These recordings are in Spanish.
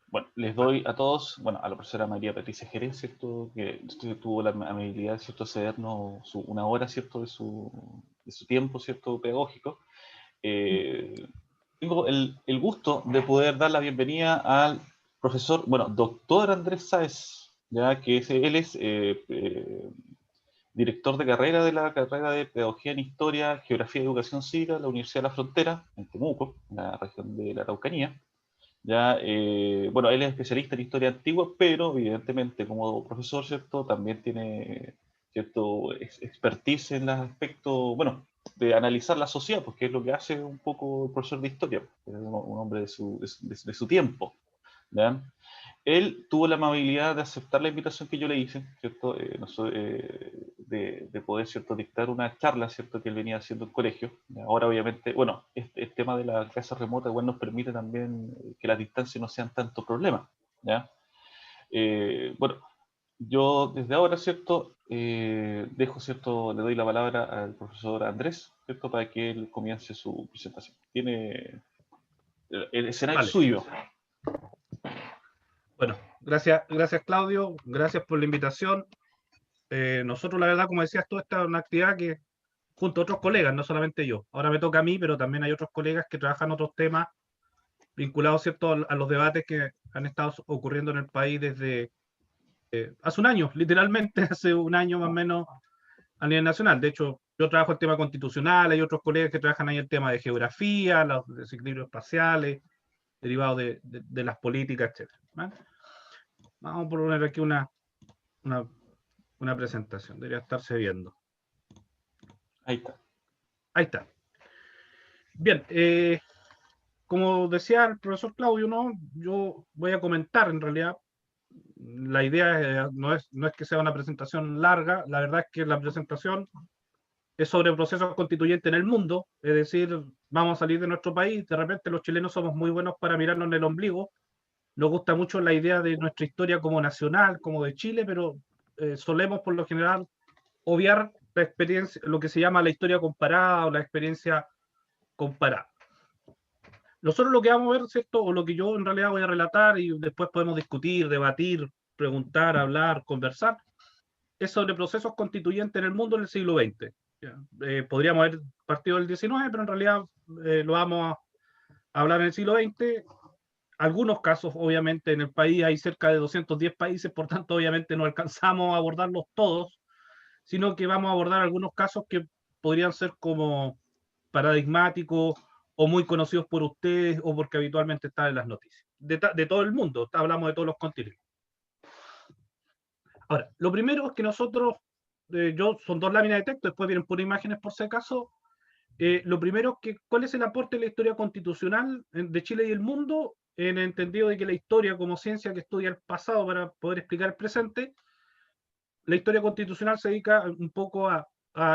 Bueno, les doy a todos, bueno, a la profesora María Patricia Jerez, ¿cierto? Que tuvo la amabilidad, ¿cierto?, de cedernos una hora, ¿cierto?, de su tiempo, ¿cierto?, pedagógico. Eh, Tengo el gusto de poder dar la bienvenida al profesor, bueno, doctor Andrés Sáez, ya que él es director de carrera de la carrera de Pedagogía en Historia, Geografía y Educación Cívica de la Universidad de la Frontera, en Temuco, en la región de la Araucanía. Ya, bueno, él es especialista en historia antigua, pero evidentemente como profesor, ¿cierto? También tiene cierto expertise en los aspectos, bueno, de analizar la sociedad, porque es lo que hace un poco el profesor de historia, es un hombre de su tiempo, ¿ya? Él tuvo la amabilidad de aceptar la invitación que yo le hice, ¿cierto? De poder, ¿cierto?, dictar una charla, ¿cierto?, que él venía haciendo en colegio. Ahora, obviamente, bueno, el tema de la clase remota igual nos permite también que las distancias no sean tanto problema, ¿ya? Bueno, yo desde ahora, ¿cierto?, dejo, ¿cierto?, le doy la palabra al profesor Andrés, ¿cierto?, para que él comience su presentación. Tiene el escenario Vale. suyo. Bueno, gracias Claudio, gracias por la invitación. Nosotros, la verdad, como decías tú, esta es una actividad que junto a otros colegas, no solamente yo. Ahora me toca a mí, pero también hay otros colegas que trabajan otros temas vinculados, ¿cierto?, a los debates que han estado ocurriendo en el país desde hace un año, literalmente hace un año más o menos a nivel nacional. De hecho, yo trabajo el tema constitucional, hay otros colegas que trabajan ahí el tema de geografía, los desequilibrios espaciales, derivados de las políticas, etcétera. ¿Vale? Vamos a poner aquí una, una presentación, debería estarse viendo. Ahí está. Ahí está. Bien, como decía el profesor Claudio, ¿no? Yo voy a comentar, en realidad, la idea no es que sea una presentación larga, la verdad es que la presentación es sobre procesos constituyentes en el mundo, es decir, vamos a salir de nuestro país, de repente los chilenos somos muy buenos para mirarnos en el ombligo, nos gusta mucho la idea de nuestra historia como nacional, como de Chile, pero solemos por lo general obviar la experiencia, lo que se llama la historia comparada o la experiencia comparada. Nosotros lo que vamos a ver, ¿cierto? O lo que yo en realidad voy a relatar y después podemos discutir, debatir, preguntar, hablar, conversar, es sobre procesos constituyentes en el mundo en el siglo XX. Podríamos haber partido del XIX, pero en realidad lo vamos a hablar en el siglo XX. Algunos casos, obviamente, en el país hay cerca de 210 países, por tanto, obviamente no alcanzamos a abordarlos todos, sino que vamos a abordar algunos casos que podrían ser como paradigmáticos o muy conocidos por ustedes o porque habitualmente están en las noticias. De todo el mundo, hablamos de todos los continentes. Ahora, lo primero es que nosotros, son dos láminas de texto, después vienen por imágenes por si acaso. Lo primero es que, ¿cuál es el aporte de la historia constitucional de Chile y el mundo? En el entendido de que la historia como ciencia que estudia el pasado para poder explicar el presente, la historia constitucional se dedica un poco a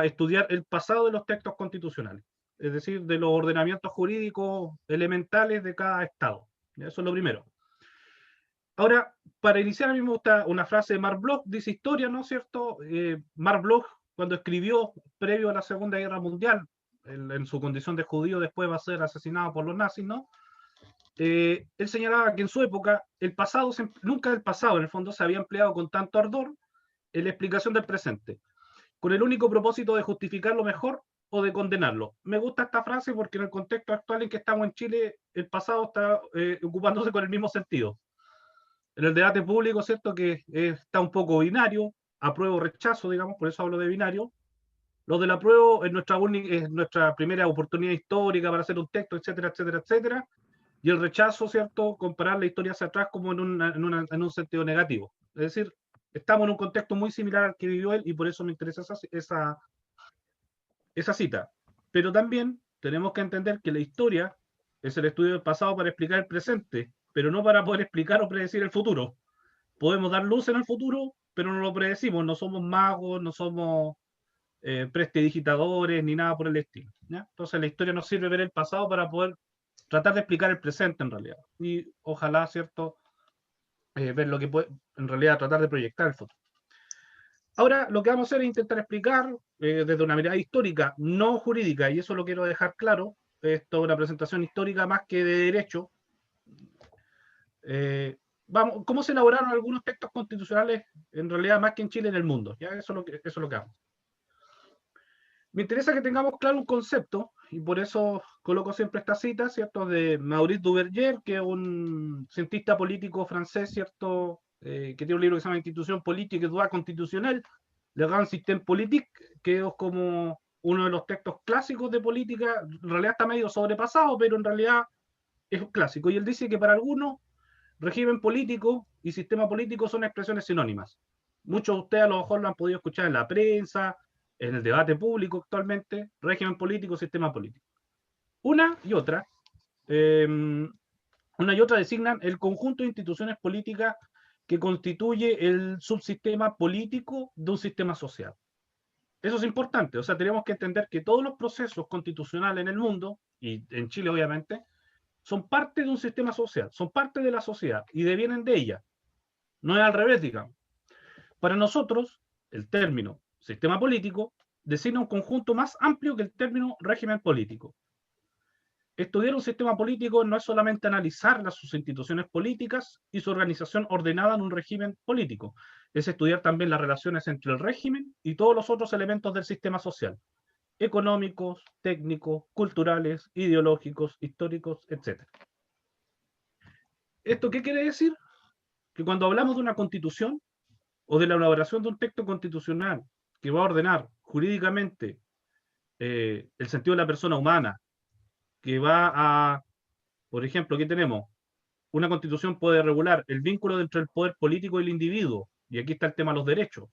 estudiar el pasado de los textos constitucionales, es decir, de los ordenamientos jurídicos elementales de cada estado. Eso es lo primero. Ahora, para iniciar, a mí me gusta una frase de Marc Bloch, dice historia, ¿no es cierto? Marc Bloch, cuando escribió previo a la Segunda Guerra Mundial, en su condición de judío, después va a ser asesinado por los nazis, ¿no? Él señalaba que en su época, el pasado, nunca el pasado, en el fondo, se había empleado con tanto ardor en la explicación del presente, con el único propósito de justificar lo mejor o de condenarlo. Me gusta esta frase porque en el contexto actual en que estamos en Chile, el pasado está ocupándose con el mismo sentido. En el debate público, ¿cierto? Que está un poco binario, apruebo o rechazo, digamos, por eso hablo de binario. Lo del apruebo es nuestra primera oportunidad histórica para hacer un texto, etcétera, etcétera, etcétera. Y el rechazo, ¿cierto? Comparar la historia hacia atrás como en un sentido negativo. Es decir, estamos en un contexto muy similar al que vivió él y por eso me interesa esa cita. Pero también tenemos que entender que la historia es el estudio del pasado para explicar el presente, pero no para poder explicar o predecir el futuro. Podemos dar luz en el futuro, pero no lo predecimos, no somos magos, no somos prestidigitadores ni nada por el estilo. ¿Ya? Entonces la historia nos sirve ver el pasado para poder tratar de explicar el presente en realidad. Y ojalá, ¿cierto? Ver lo que puede, en realidad tratar de proyectar el futuro. Ahora lo que vamos a hacer es intentar explicar desde una mirada histórica, no jurídica, y eso lo quiero dejar claro, esto es una presentación histórica más que de derecho, vamos, cómo se elaboraron algunos textos constitucionales, en realidad más que en Chile, en el mundo. ¿Ya? Eso es lo que hago. Me interesa que tengamos claro un concepto, y por eso coloco siempre esta cita, ¿cierto?, de Maurice Duverger, que es un cientista político francés, ¿cierto?, que tiene un libro que se llama Institución Política et Droit Constitutionnel, Le Grand Système Politique, que es como uno de los textos clásicos de política. En realidad está medio sobrepasado, pero en realidad es un clásico. Y él dice que para algunos, régimen político y sistema político son expresiones sinónimas. Muchos de ustedes a lo mejor lo han podido escuchar en la prensa, en el debate público actualmente, régimen político, sistema político. Una y otra, designan el conjunto de instituciones políticas que constituye el subsistema político de un sistema social. Eso es importante, o sea, tenemos que entender que todos los procesos constitucionales en el mundo, y en Chile obviamente, son parte de un sistema social, son parte de la sociedad y devienen de ella. No es al revés, digamos. Para nosotros, el término sistema político designa un conjunto más amplio que el término régimen político. Estudiar un sistema político no es solamente analizar sus instituciones políticas y su organización ordenada en un régimen político, es estudiar también las relaciones entre el régimen y todos los otros elementos del sistema social, económicos, técnicos, culturales, ideológicos, históricos, etc. ¿Esto qué quiere decir? Que cuando hablamos de una constitución o de la elaboración de un texto constitucional que va a ordenar jurídicamente el sentido de la persona humana, que va a, por ejemplo, ¿qué tenemos? Una constitución puede regular el vínculo entre el poder político y el individuo, y aquí está el tema de los derechos.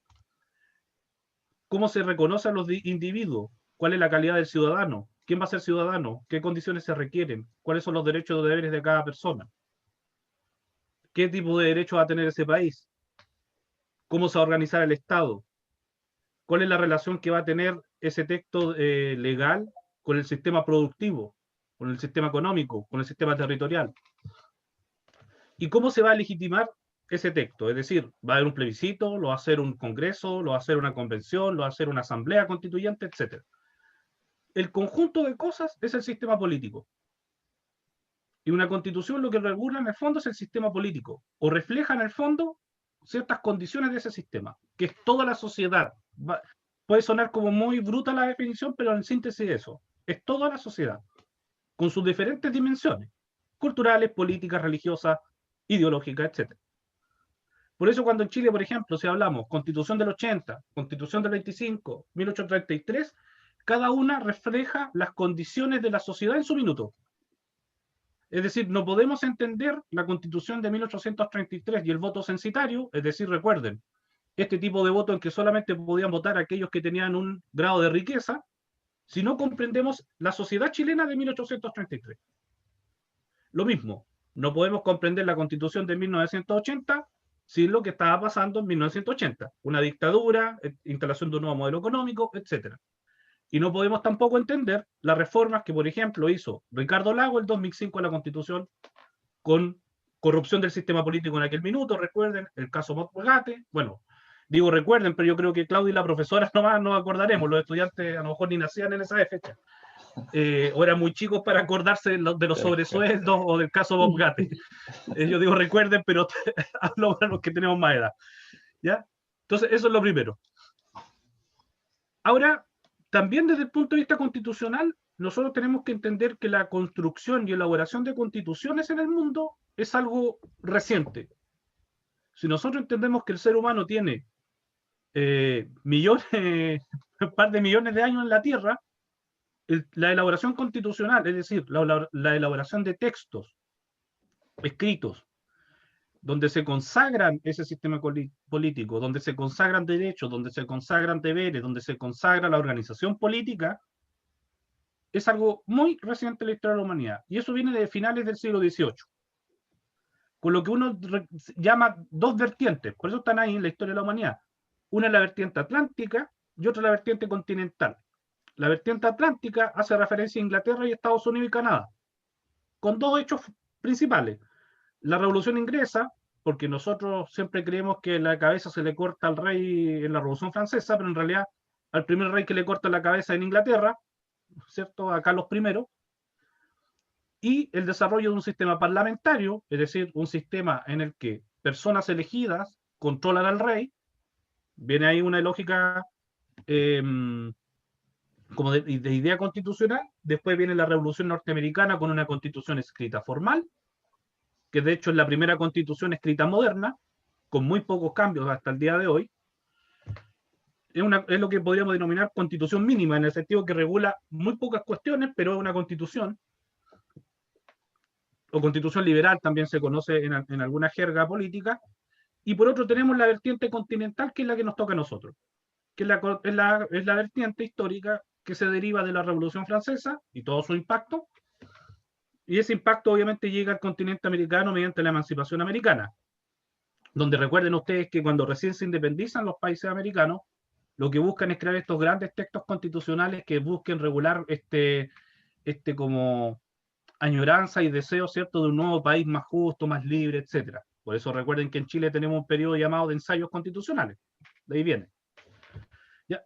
¿Cómo se reconocen los individuos? ¿Cuál es la calidad del ciudadano? ¿Quién va a ser ciudadano? ¿Qué condiciones se requieren? ¿Cuáles son los derechos y deberes de cada persona? ¿Qué tipo de derechos va a tener ese país? ¿Cómo se va a organizar el Estado? ¿Cuál es la relación que va a tener ese texto legal con el sistema productivo, con el sistema económico, con el sistema territorial? ¿Y cómo se va a legitimar ese texto? Es decir, va a haber un plebiscito, lo va a hacer un congreso, lo va a hacer una convención, lo va a hacer una asamblea constituyente, etc. El conjunto de cosas es el sistema político. Y una constitución lo que regula en el fondo es el sistema político, o refleja en el fondo ciertas condiciones de ese sistema, que es toda la sociedad. Puede sonar como muy bruta la definición, pero en síntesis eso, es toda la sociedad, con sus diferentes dimensiones, culturales, políticas, religiosas, ideológicas, etc. Por eso cuando en Chile, por ejemplo, si hablamos Constitución del 80, Constitución del 25, 1833, cada una refleja las condiciones de la sociedad en su minuto. Es decir, no podemos entender la Constitución de 1833 y el voto censitario, es decir, recuerden, este tipo de voto en que solamente podían votar aquellos que tenían un grado de riqueza, si no comprendemos la sociedad chilena de 1833. Lo mismo, no podemos comprender la Constitución de 1980 sin lo que estaba pasando en 1980, una dictadura, instalación de un nuevo modelo económico, etc. Y no podemos tampoco entender las reformas que, por ejemplo, hizo Ricardo Lagos en el 2005 a la Constitución con corrupción del sistema político en aquel minuto, recuerden, el caso Motgate, bueno, digo recuerden, pero yo creo que Claudia y la profesora nomás nos acordaremos, los estudiantes a lo mejor ni nacían en esa fecha. O eran muy chicos para acordarse de los sobresueldos o del caso Motgate. Yo digo recuerden, pero hablo para los que tenemos más edad. ¿Ya? Entonces, eso es lo primero. Ahora, también desde el punto de vista constitucional, nosotros tenemos que entender que la construcción y elaboración de constituciones en el mundo es algo reciente. Si nosotros entendemos que el ser humano tiene millones, un par de millones de años en la Tierra, la elaboración constitucional, es decir, la elaboración de textos escritos, donde se consagran ese sistema político, donde se consagran derechos, donde se consagran deberes, donde se consagra la organización política, es algo muy reciente en la historia de la humanidad. Y eso viene de finales del siglo XVIII. Con lo que uno llama dos vertientes, por eso están ahí en la historia de la humanidad. Una es la vertiente atlántica y otra la vertiente continental. La vertiente atlántica hace referencia a Inglaterra y Estados Unidos y Canadá, con dos hechos principales. La Revolución Inglesa, porque nosotros siempre creemos que la cabeza se le corta al rey en la Revolución Francesa, pero en realidad al primer rey que le corta la cabeza en Inglaterra, ¿cierto? A Carlos I, y el desarrollo de un sistema parlamentario, es decir, un sistema en el que personas elegidas controlan al rey. Viene ahí una lógica como de idea constitucional. Después viene la Revolución Norteamericana con una constitución escrita formal, que de hecho es la primera constitución escrita moderna, con muy pocos cambios hasta el día de hoy. Es lo que podríamos denominar constitución mínima, en el sentido que regula muy pocas cuestiones, pero es una constitución, o constitución liberal también se conoce en alguna jerga política. Y por otro tenemos la vertiente continental, que es la que nos toca a nosotros, que es la vertiente histórica que se deriva de la Revolución Francesa y todo su impacto. Y ese impacto obviamente llega al continente americano mediante la emancipación americana, donde recuerden ustedes que cuando recién se independizan los países americanos, lo que buscan es crear estos grandes textos constitucionales que busquen regular como añoranza y deseo, ¿cierto?, de un nuevo país más justo, más libre, etcétera. Por eso recuerden que en Chile tenemos un periodo llamado de ensayos constitucionales. De ahí viene. ¿Ya?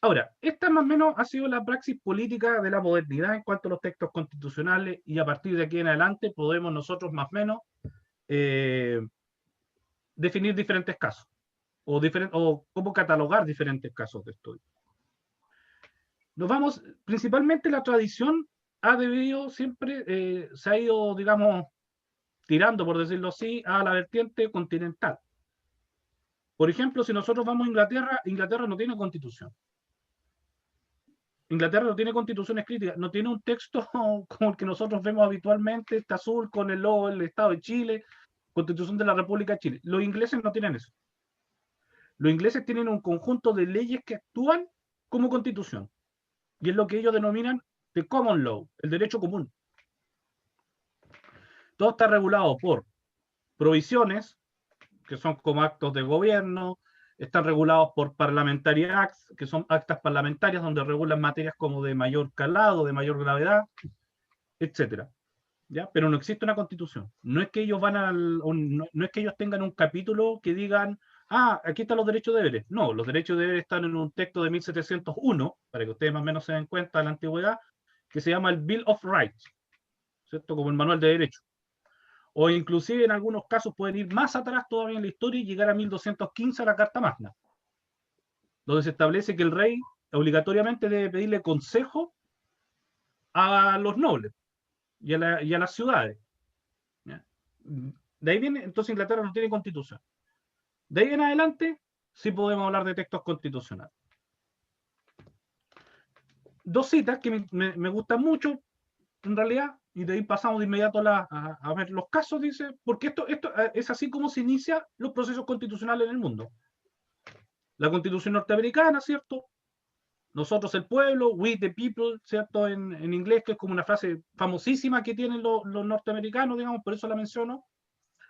Ahora, esta más o menos ha sido la praxis política de la modernidad en cuanto a los textos constitucionales, y a partir de aquí en adelante podemos nosotros más o menos definir diferentes casos o cómo catalogar diferentes casos de estudio. Nos vamos, principalmente la tradición ha debido siempre, se ha ido, digamos, tirando, por decirlo así, a la vertiente continental. Por ejemplo, si nosotros vamos a Inglaterra, Inglaterra no tiene constitución. Inglaterra no tiene constitución escrita, no tiene un texto como el que nosotros vemos habitualmente, este azul con el logo del Estado de Chile, Constitución de la República de Chile. Los ingleses no tienen eso. Los ingleses tienen un conjunto de leyes que actúan como constitución, y es lo que ellos denominan the common law, el derecho común. Todo está regulado por provisiones, que son como actos de gobierno, están regulados por Parliamentary Acts, que son actas parlamentarias donde regulan materias como de mayor calado, de mayor gravedad, etcétera. ¿Ya? Pero no existe una constitución. No es que ellos no es que ellos tengan un capítulo que digan, aquí están los derechos y deberes. No, los derechos y deberes están en un texto de 1701, para que ustedes más o menos se den cuenta de la antigüedad, que se llama el Bill of Rights, ¿cierto? Como el manual de derechos. O inclusive en algunos casos pueden ir más atrás todavía en la historia y llegar a 1215 a la Carta Magna, donde se establece que el rey obligatoriamente debe pedirle consejo a los nobles y a las ciudades. ¿Ya? De ahí viene, entonces Inglaterra no tiene constitución. De ahí en adelante sí podemos hablar de textos constitucionales. Dos citas que me gustan mucho, en realidad, y de ahí pasamos de inmediato a ver los casos, dice, porque esto es así como se inician los procesos constitucionales en el mundo. La Constitución norteamericana, ¿cierto? Nosotros el pueblo, we the people, ¿cierto? En inglés, que es como una frase famosísima que tienen los norteamericanos, digamos, por eso la menciono,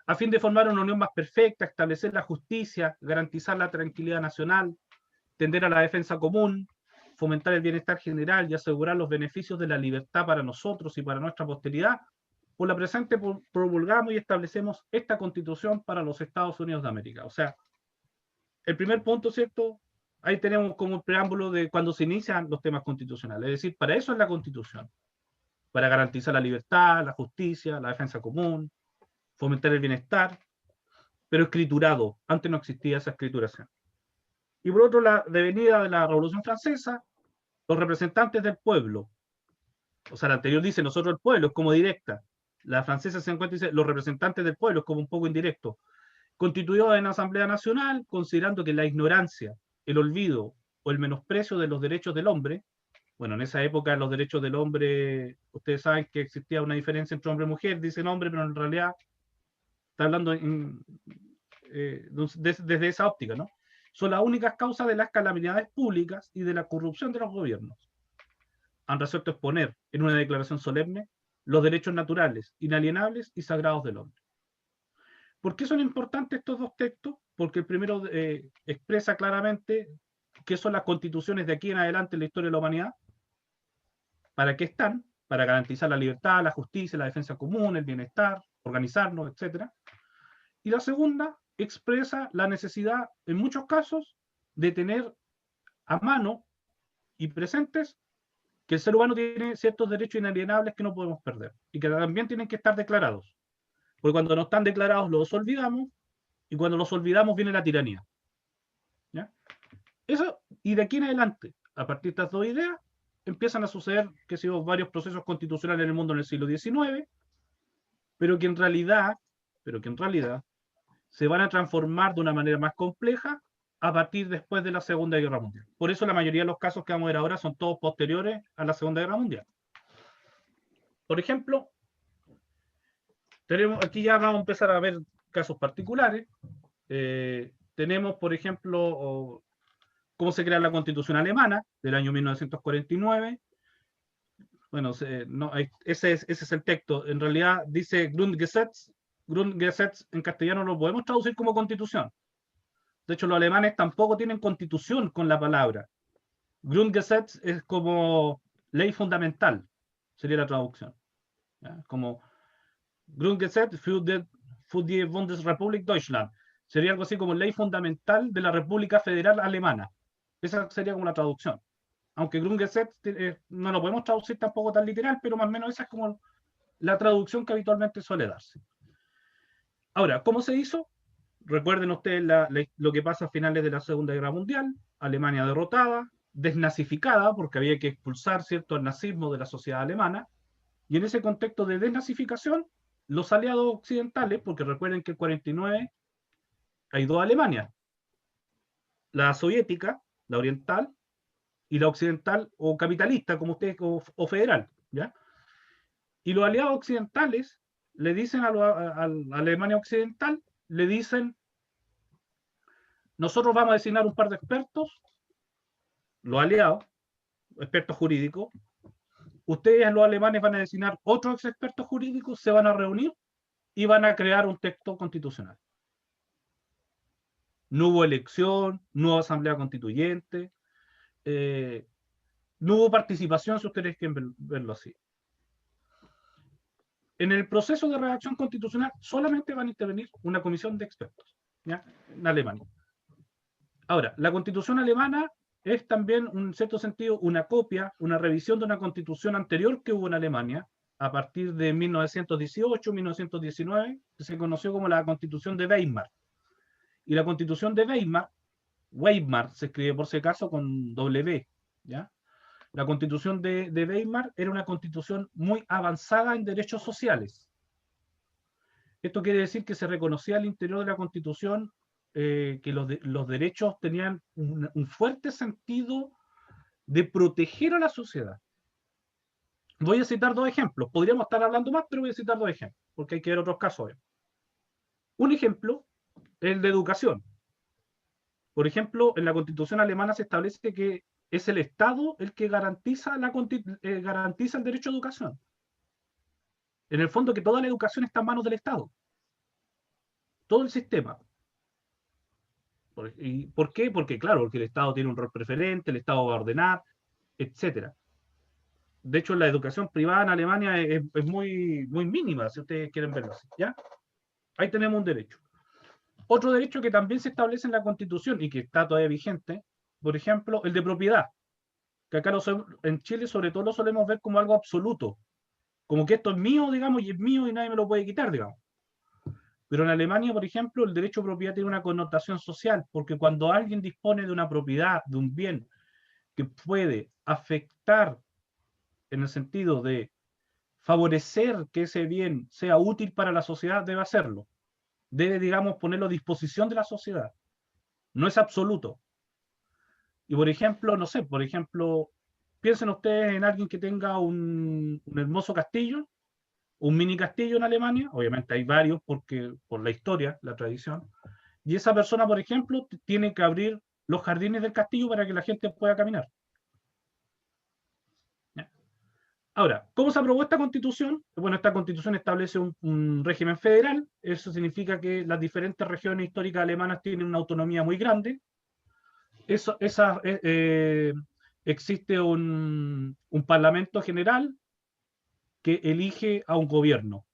a fin de formar una unión más perfecta, establecer la justicia, garantizar la tranquilidad nacional, tender a la defensa común, fomentar el bienestar general y asegurar los beneficios de la libertad para nosotros y para nuestra posteridad. Por la presente promulgamos y establecemos esta Constitución para los Estados Unidos de América. O sea, el primer punto, ¿cierto? Ahí tenemos como un preámbulo de cuando se inician los temas constitucionales. Es decir, para eso es la Constitución, para garantizar la libertad, la justicia, la defensa común, fomentar el bienestar, pero escriturado. Antes no existía esa escrituración. Y por otro, la devenida de la Revolución Francesa, los representantes del pueblo. O sea, la anterior dice nosotros el pueblo, es como directa. La francesa se encuentra y dice los representantes del pueblo, es como un poco indirecto. Constituido en Asamblea Nacional, considerando que la ignorancia, el olvido o el menosprecio de los derechos del hombre, bueno, en esa época los derechos del hombre, ustedes saben que existía una diferencia entre hombre y mujer, dicen hombre, pero en realidad está hablando desde esa óptica, ¿no? Son las únicas causas de las calamidades públicas y de la corrupción de los gobiernos. Han resuelto exponer en una declaración solemne los derechos naturales, inalienables y sagrados del hombre. ¿Por qué son importantes estos dos textos? Porque el primero expresa claramente qué son las constituciones de aquí en adelante en la historia de la humanidad, para qué están, para garantizar la libertad, la justicia, la defensa común, el bienestar, organizarnos, etc. Y la segunda expresa la necesidad, en muchos casos, de tener a mano y presentes que el ser humano tiene ciertos derechos inalienables que no podemos perder y que también tienen que estar declarados. Porque cuando no están declarados los olvidamos y cuando los olvidamos viene la tiranía. ¿Ya? Eso, y de aquí en adelante, a partir de estas dos ideas, empiezan a suceder que sido varios procesos constitucionales en el mundo en el siglo XIX, pero que en realidad se van a transformar de una manera más compleja a partir después de la Segunda Guerra Mundial. Por eso la mayoría de los casos que vamos a ver ahora son todos posteriores a la Segunda Guerra Mundial. Por ejemplo, aquí ya vamos a empezar a ver casos particulares. Tenemos, por ejemplo, cómo se crea la Constitución alemana del año 1949. Bueno, ese es el texto. En realidad dice Grundgesetz. Grundgesetz en castellano lo podemos traducir como constitución. De hecho, los alemanes tampoco tienen constitución con la palabra. Grundgesetz es como ley fundamental, sería la traducción. ¿Ya? Como Grundgesetz für die Bundesrepublik Deutschland. Sería algo así como ley fundamental de la República Federal Alemana. Esa sería como la traducción. Aunque Grundgesetz no lo podemos traducir tampoco tan literal, pero más o menos esa es como la traducción que habitualmente suele darse. Ahora, ¿cómo se hizo? Recuerden ustedes lo que pasa a finales de la Segunda Guerra Mundial, Alemania derrotada, desnazificada, porque había que expulsar, ¿cierto?, el nazismo de la sociedad alemana, y en ese contexto de desnazificación, los aliados occidentales, porque recuerden que en el 49 hay dos Alemanias, la soviética, la oriental, y la occidental o capitalista, como ustedes, o federal, ¿ya? Y los aliados occidentales le dicen a la Alemania occidental, le dicen, nosotros vamos a designar un par de expertos, los aliados, expertos jurídicos, ustedes los alemanes van a designar otros expertos jurídicos, se van a reunir y van a crear un texto constitucional. No hubo elección, no hubo asamblea constituyente, no hubo participación, si ustedes quieren verlo así. En el proceso de redacción constitucional solamente van a intervenir una comisión de expertos, ¿ya?, en Alemania. Ahora, la Constitución alemana es también, en cierto sentido, una copia, una revisión de una constitución anterior que hubo en Alemania, a partir de 1918, 1919, que se conoció como la Constitución de Weimar. Y la Constitución de Weimar se escribe por si acaso con W, ¿ya? La Constitución de Weimar era una constitución muy avanzada en derechos sociales. Esto quiere decir que se reconocía al interior de la Constitución que los derechos tenían un fuerte sentido de proteger a la sociedad. Voy a citar dos ejemplos. Podríamos estar hablando más, pero voy a citar dos ejemplos, porque hay que ver otros casos. Un ejemplo es el de educación. Por ejemplo, en la Constitución alemana se establece que es el Estado el que garantiza el derecho a educación. En el fondo, que toda la educación está en manos del Estado. Todo el sistema. ¿Y por qué? Porque, claro, porque el Estado tiene un rol preferente, el Estado va a ordenar, etc. De hecho, la educación privada en Alemania es muy, muy mínima, si ustedes quieren verlo así, ¿ya? Ahí tenemos un derecho. Otro derecho que también se establece en la Constitución y que está todavía vigente, por ejemplo, el de propiedad, que acá en Chile sobre todo lo solemos ver como algo absoluto, como que esto es mío, digamos, y es mío y nadie me lo puede quitar, digamos. Pero en Alemania, por ejemplo, el derecho a propiedad tiene una connotación social, porque cuando alguien dispone de una propiedad, de un bien, que puede afectar en el sentido de favorecer que ese bien sea útil para la sociedad, debe hacerlo. Debe, digamos, ponerlo a disposición de la sociedad. No es absoluto. Y por ejemplo, no sé, por ejemplo, piensen ustedes en alguien que tenga un hermoso castillo, un mini castillo en Alemania, obviamente hay varios por la historia, la tradición, y esa persona, por ejemplo, tiene que abrir los jardines del castillo para que la gente pueda caminar. Ahora, ¿cómo se aprobó esta constitución? Bueno, esta constitución establece un régimen federal, eso significa que las diferentes regiones históricas alemanas tienen una autonomía muy grande. Existe un parlamento general que elige a un gobierno,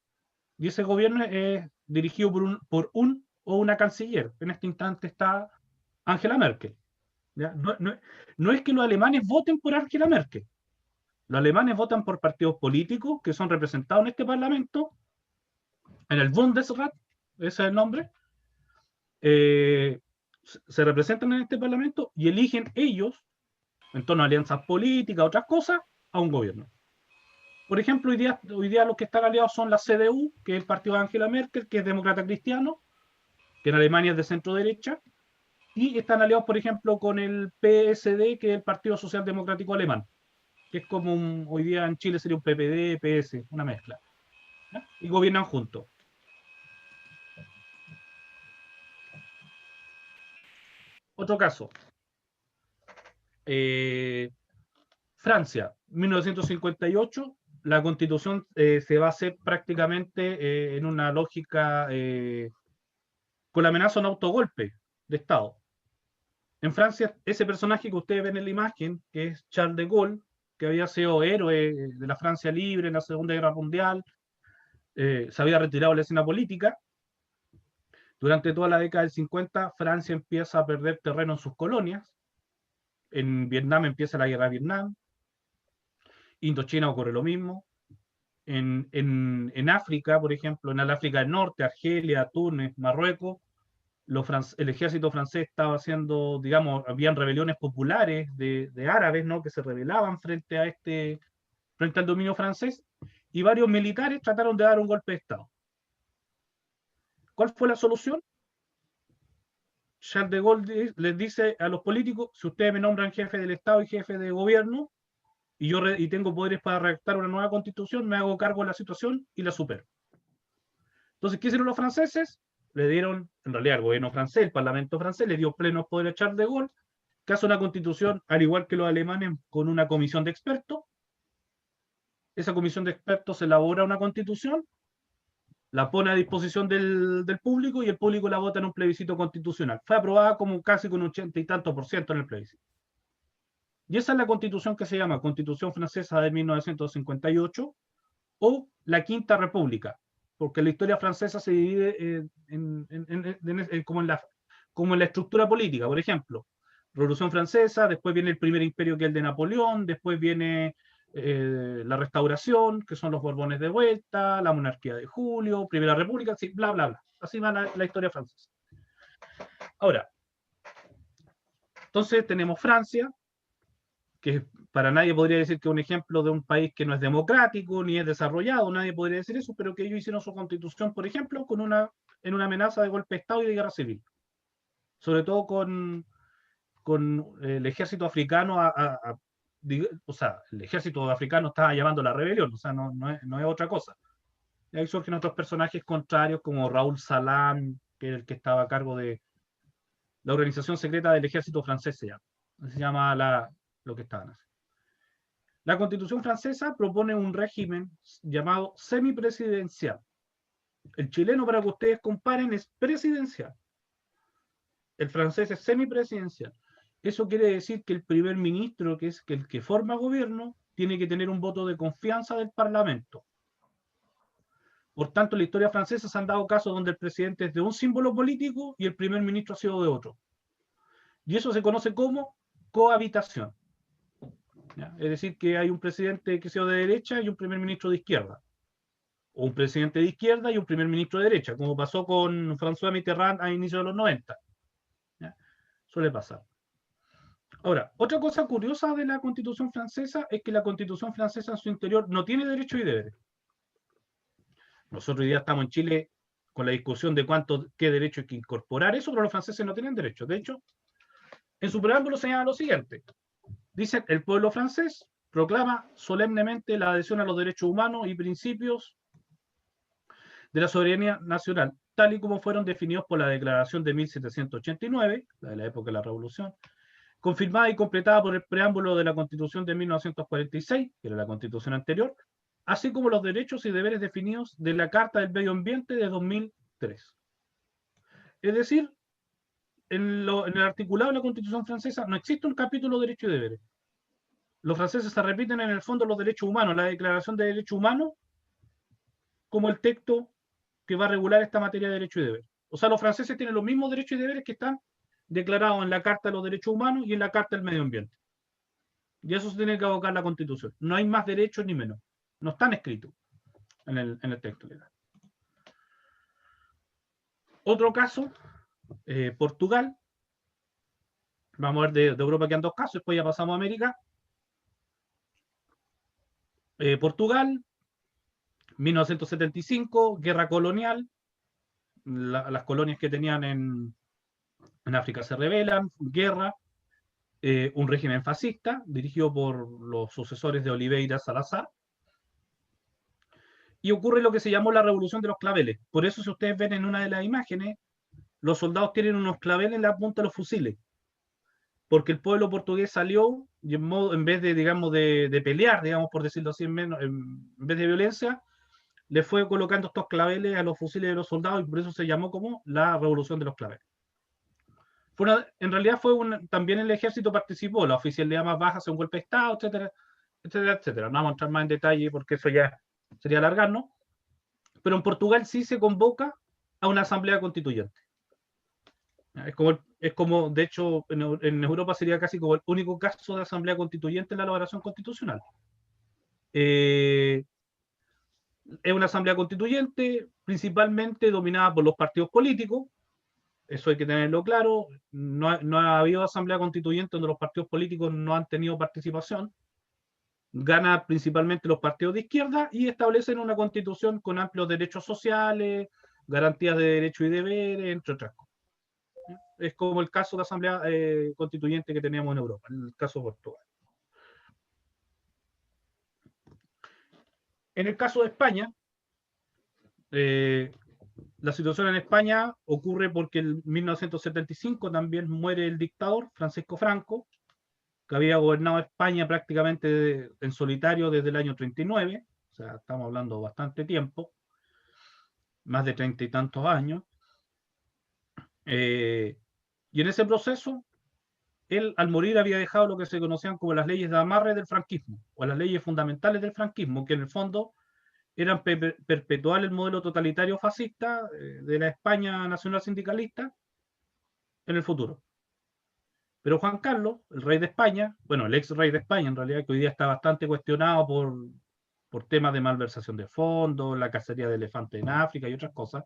y ese gobierno es dirigido por un o una canciller. En este instante está Angela Merkel. ¿Ya? No es que los alemanes voten por Angela Merkel. Los alemanes votan por partidos políticos que son representados en este parlamento, en el Bundesrat, ese es el nombre, se representan en este Parlamento y eligen ellos, en torno a alianzas políticas, otras cosas, a un gobierno. Por ejemplo, hoy día los que están aliados son la CDU, que es el partido de Angela Merkel, que es demócrata cristiano, que en Alemania es de centro derecha, y están aliados, por ejemplo, con el PSD, que es el Partido Social Democrático Alemán, que es como hoy día en Chile sería un PPD, PS, una mezcla. ¿Ya? Y gobiernan juntos. Otro caso. Francia, 1958, la constitución se va a hacer prácticamente en una lógica con la amenaza de un autogolpe de Estado. En Francia, ese personaje que ustedes ven en la imagen, que es Charles de Gaulle, que había sido héroe de la Francia libre en la Segunda Guerra Mundial, se había retirado de la escena política. Durante toda la década del 50, Francia empieza a perder terreno en sus colonias. En Vietnam empieza la guerra de Vietnam. Indochina ocurre lo mismo. En África, por ejemplo, en el África del Norte, Argelia, Túnez, Marruecos, el ejército francés estaba haciendo, digamos, habían rebeliones populares de árabes, ¿no? Que se rebelaban frente al dominio francés, y varios militares trataron de dar un golpe de Estado. ¿Cuál fue la solución? Charles de Gaulle les dice a los políticos: si ustedes me nombran jefe del Estado y jefe de gobierno, y yo tengo poderes para redactar una nueva constitución, me hago cargo de la situación y la supero. Entonces, ¿qué hicieron los franceses? Le dieron, en realidad el gobierno francés, el parlamento francés, le dio plenos poderes a Charles de Gaulle, que hace una constitución, al igual que los alemanes, con una comisión de expertos. Esa comisión de expertos elabora una constitución, la pone a disposición del público, y el público la vota en un plebiscito constitucional. Fue aprobada como casi con 80 y tanto por ciento en el plebiscito. Y esa es la constitución que se llama Constitución Francesa de 1958 o la Quinta República, porque la historia francesa se divide como en la estructura política. Por ejemplo, Revolución Francesa, después viene el primer imperio, que es el de Napoleón, después viene la Restauración, que son los Borbones de vuelta, la monarquía de Julio, Primera República, así, bla, bla, bla. Así va la historia francesa. Ahora, entonces tenemos Francia, que para nadie podría decir que es un ejemplo de un país que no es democrático ni es desarrollado, nadie podría decir eso, pero que ellos hicieron su constitución, por ejemplo, en una amenaza de golpe de Estado y de guerra civil, sobre todo con el ejército africano o sea, el ejército africano estaba llamando a la rebelión, o sea, no es otra cosa. Y ahí surgen otros personajes contrarios, como Raúl Salam, que es el que estaba a cargo de la organización secreta del ejército francés, se llama lo que estaban haciendo. La Constitución francesa propone un régimen llamado semipresidencial. El chileno, para que ustedes comparen, es presidencial. El francés es semipresidencial. Eso quiere decir que el primer ministro, que es el que forma gobierno, tiene que tener un voto de confianza del Parlamento. Por tanto, en la historia francesa se han dado casos donde el presidente es de un símbolo político y el primer ministro ha sido de otro. Y eso se conoce como cohabitación. ¿Ya? Es decir, que hay un presidente que sea de derecha y un primer ministro de izquierda. O un presidente de izquierda y un primer ministro de derecha, como pasó con François Mitterrand a inicios de los 90. ¿Ya? Suele pasar. Ahora, otra cosa curiosa de la Constitución francesa es que la Constitución francesa en su interior no tiene derechos y deberes. Nosotros hoy día estamos en Chile con la discusión de qué derecho hay que incorporar eso, pero los franceses no tienen derechos. De hecho, en su preámbulo señala lo siguiente. Dice: el pueblo francés proclama solemnemente la adhesión a los derechos humanos y principios de la soberanía nacional, tal y como fueron definidos por la Declaración de 1789, la de la época de la Revolución, confirmada y completada por el preámbulo de la Constitución de 1946, que era la Constitución anterior, así como los derechos y deberes definidos de la Carta del Medio Ambiente de 2003. Es decir, en el articulado de la Constitución francesa no existe un capítulo de derechos y deberes. Los franceses se repiten en el fondo los derechos humanos, la Declaración de Derechos Humanos, como el texto que va a regular esta materia de derechos y deberes. O sea, los franceses tienen los mismos derechos y deberes que están declarados en la Carta de los Derechos Humanos y en la Carta del Medio Ambiente. Y eso se tiene que abocar la Constitución. No hay más derechos ni menos. No están escritos en el texto legal. Otro caso Portugal. Vamos a ver de Europa quedan dos casos, después ya pasamos a América. Portugal, 1975, guerra colonial. Las colonias que tenían en África se rebelan, guerra. Un régimen fascista dirigido por los sucesores de Oliveira Salazar. Y ocurre lo que se llamó la Revolución de los Claveles. Por eso, si ustedes ven en una de las imágenes, los soldados tienen unos claveles en la punta de los fusiles. Porque el pueblo portugués salió y en vez de, digamos, de pelear, digamos, por decirlo así, en vez de violencia, le fue colocando estos claveles a los fusiles de los soldados y por eso se llamó como la Revolución de los Claveles. En realidad también el ejército participó, la oficialidad más baja hace un golpe de Estado, etcétera, etcétera, etcétera. No vamos a entrar más en detalle porque eso ya sería alargarnos. Pero en Portugal sí se convoca a una asamblea constituyente. Es como de hecho, en Europa sería casi como el único caso de asamblea constituyente en la elaboración constitucional. Es una asamblea constituyente principalmente dominada por los partidos políticos, eso hay que tenerlo claro. No ha habido asamblea constituyente donde los partidos políticos no han tenido participación. Gana principalmente los partidos de izquierda y establecen una constitución con amplios derechos sociales, garantías de derechos y deberes, entre otras cosas. Es como el caso de asamblea constituyente que teníamos en Europa, en el caso de Portugal. En el caso de España, la situación en España ocurre porque en 1975 también muere el dictador Francisco Franco, que había gobernado España prácticamente en solitario desde el año 39, o sea, estamos hablando bastante tiempo, más de 30 y tantos años. Y en ese proceso, él al morir había dejado lo que se conocían como las leyes de amarre del franquismo, o las leyes fundamentales del franquismo, que en el fondo eran perpetuar el modelo totalitario fascista de la España nacional sindicalista en el futuro. Pero Juan Carlos, el rey de España, bueno, el ex rey de España en realidad, que hoy día está bastante cuestionado por temas de malversación de fondos, la cacería de elefantes en África y otras cosas,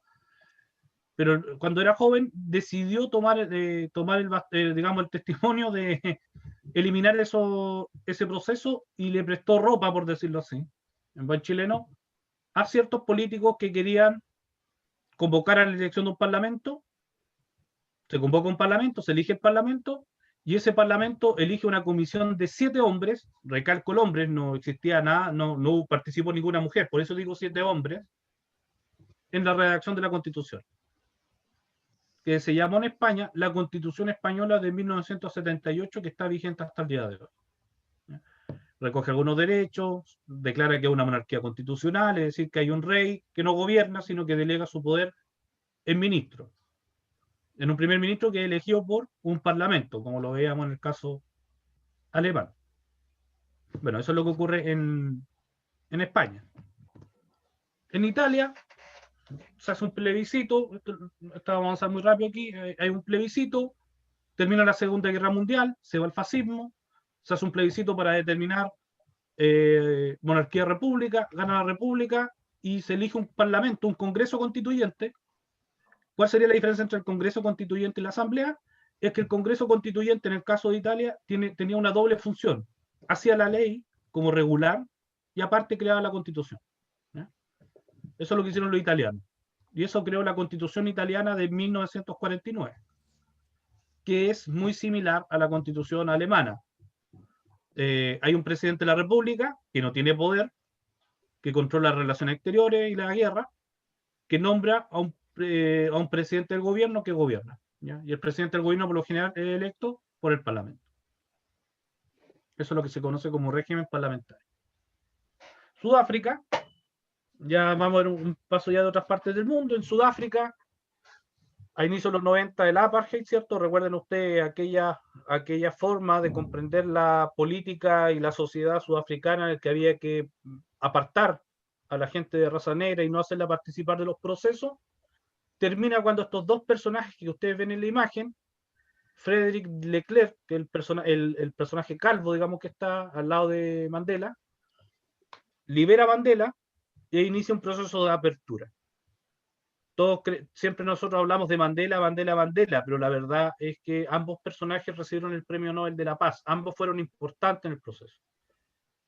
pero cuando era joven decidió tomar digamos, el testimonio de eliminar ese proceso y le prestó ropa, por decirlo así, en buen chileno, a ciertos políticos que querían convocar a la elección de un parlamento. Se convoca un parlamento, se elige el parlamento y ese parlamento elige una comisión de 7 hombres, recalco el hombre, no existía nada, no participó ninguna mujer, por eso digo 7 hombres, en la redacción de la Constitución, que se llamó en España la Constitución Española de 1978, que está vigente hasta el día de hoy. Recoge algunos derechos, declara que es una monarquía constitucional, es decir, que hay un rey que no gobierna, sino que delega su poder en ministros, en un primer ministro que es elegido por un parlamento, como lo veíamos en el caso alemán. Bueno, eso es lo que ocurre en España. En Italia se hace un plebiscito, esto vamos a avanzar muy rápido aquí, hay un plebiscito, termina la Segunda Guerra Mundial, se va el fascismo, se hace un plebiscito para determinar monarquía república, gana la república y se elige un parlamento, un congreso constituyente. ¿Cuál sería la diferencia entre el congreso constituyente y la asamblea? Es que el congreso constituyente en el caso de Italia tenía una doble función, hacía la ley como regular y aparte creaba la constitución. ¿Ya? Eso es lo que hicieron los italianos. Y eso creó la constitución italiana de 1949, que es muy similar a la constitución alemana. Hay un presidente de la república que no tiene poder, que controla las relaciones exteriores y la guerra, que nombra a un presidente del gobierno que gobierna. ¿Ya? Y el presidente del gobierno por lo general es electo por el parlamento. Eso es lo que se conoce como régimen parlamentario. Sudáfrica, ya vamos a ver un paso ya de otras partes del mundo. En Sudáfrica, a inicios de los 90 el apartheid, ¿cierto? Recuerden ustedes aquella forma de comprender la política y la sociedad sudafricana en el que había que apartar a la gente de raza negra y no hacerla participar de los procesos. Termina cuando estos dos personajes que ustedes ven en la imagen, Frédéric Leclerc, que es el personaje calvo, digamos, que está al lado de Mandela, libera a Mandela e inicia un proceso de apertura. siempre nosotros hablamos de Mandela, Mandela, Mandela, pero la verdad es que ambos personajes recibieron el Premio Nobel de la Paz. Ambos fueron importantes en el proceso.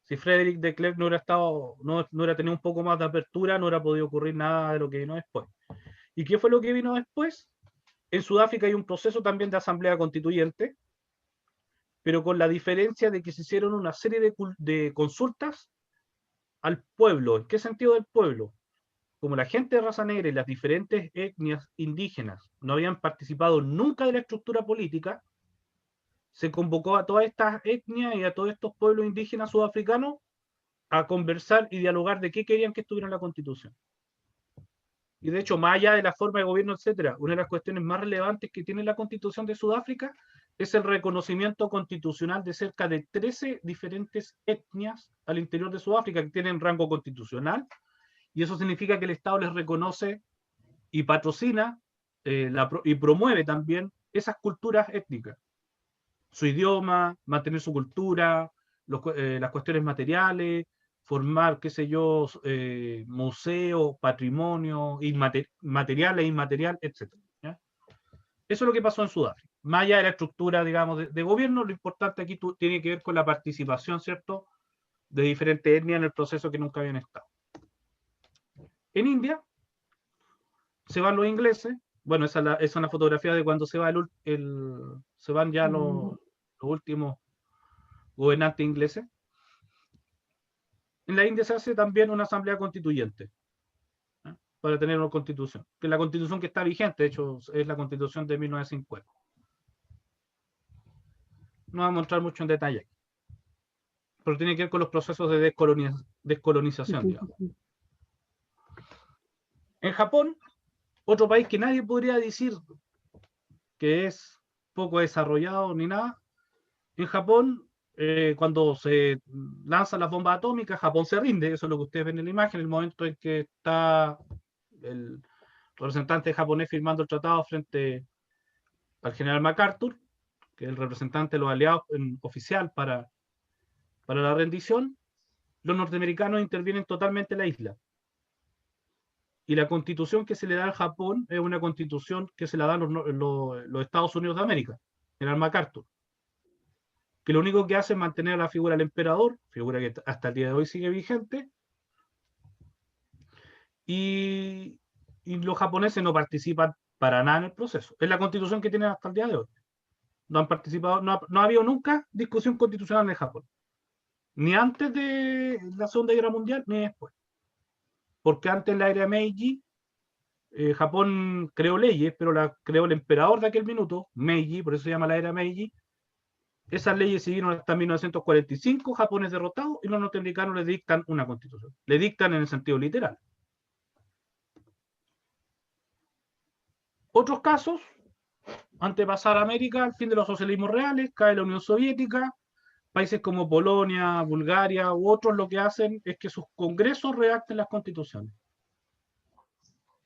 Si Frédéric de Klerk no hubiera tenido un poco más de apertura, no hubiera podido ocurrir nada de lo que vino después. ¿Y qué fue lo que vino después? En Sudáfrica hay un proceso también de asamblea constituyente, pero con la diferencia de que se hicieron una serie de consultas al pueblo. ¿En qué sentido del pueblo? Como la gente de raza negra y las diferentes etnias indígenas no habían participado nunca de la estructura política, se convocó a todas estas etnias y a todos estos pueblos indígenas sudafricanos a conversar y dialogar de qué querían que estuviera en la Constitución. Y de hecho, más allá de la forma de gobierno, etcétera, una de las cuestiones más relevantes que tiene la Constitución de Sudáfrica es el reconocimiento constitucional de cerca de 13 diferentes etnias al interior de Sudáfrica que tienen rango constitucional, y eso significa que el Estado les reconoce y patrocina y promueve también esas culturas étnicas, su idioma, mantener su cultura, las cuestiones materiales, formar, qué sé yo, museo, patrimonio, material e inmaterial, etc. ¿Ya? Eso es lo que pasó en Sudáfrica. Más allá de la estructura, digamos, de gobierno, lo importante aquí tiene que ver con la participación, ¿cierto?, de diferentes etnias en el proceso que nunca habían estado. En India se van los ingleses. Bueno, esa es una fotografía de cuando se va se van ya los últimos gobernantes ingleses. En la India se hace también una asamblea constituyente, ¿eh?, para tener una constitución, que es la constitución que está vigente, de hecho es la constitución de 1950. No vamos a entrar mucho en detalle aquí, pero tiene que ver con los procesos de descolonización, digamos. En Japón, otro país que nadie podría decir que es poco desarrollado ni nada, en Japón, cuando se lanzan las bombas atómicas, Japón se rinde, eso es lo que ustedes ven en la imagen, el momento en que está el representante japonés firmando el tratado frente al general MacArthur, que es el representante de los aliados oficial para la rendición. Los norteamericanos intervienen totalmente en la isla. Y la constitución que se le da al Japón es una constitución que se la dan los Estados Unidos de América, general MacArthur, que lo único que hace es mantener la figura del emperador, figura que hasta el día de hoy sigue vigente, y los japoneses no participan para nada en el proceso. Es la constitución que tienen hasta el día de hoy. No han participado, no ha habido nunca discusión constitucional en Japón, ni antes de la Segunda Guerra Mundial, ni después. Porque antes, en la era Meiji, Japón creó leyes, pero las creó el emperador de aquel minuto, Meiji, por eso se llama la era Meiji. Esas leyes siguieron hasta 1945, Japón es derrotado y los norteamericanos le dictan una constitución. Le dictan en el sentido literal. Otros casos, antes de pasar a América, al fin de los socialismos reales, cae la Unión Soviética. Países como Polonia, Bulgaria u otros lo que hacen es que sus congresos redacten las constituciones.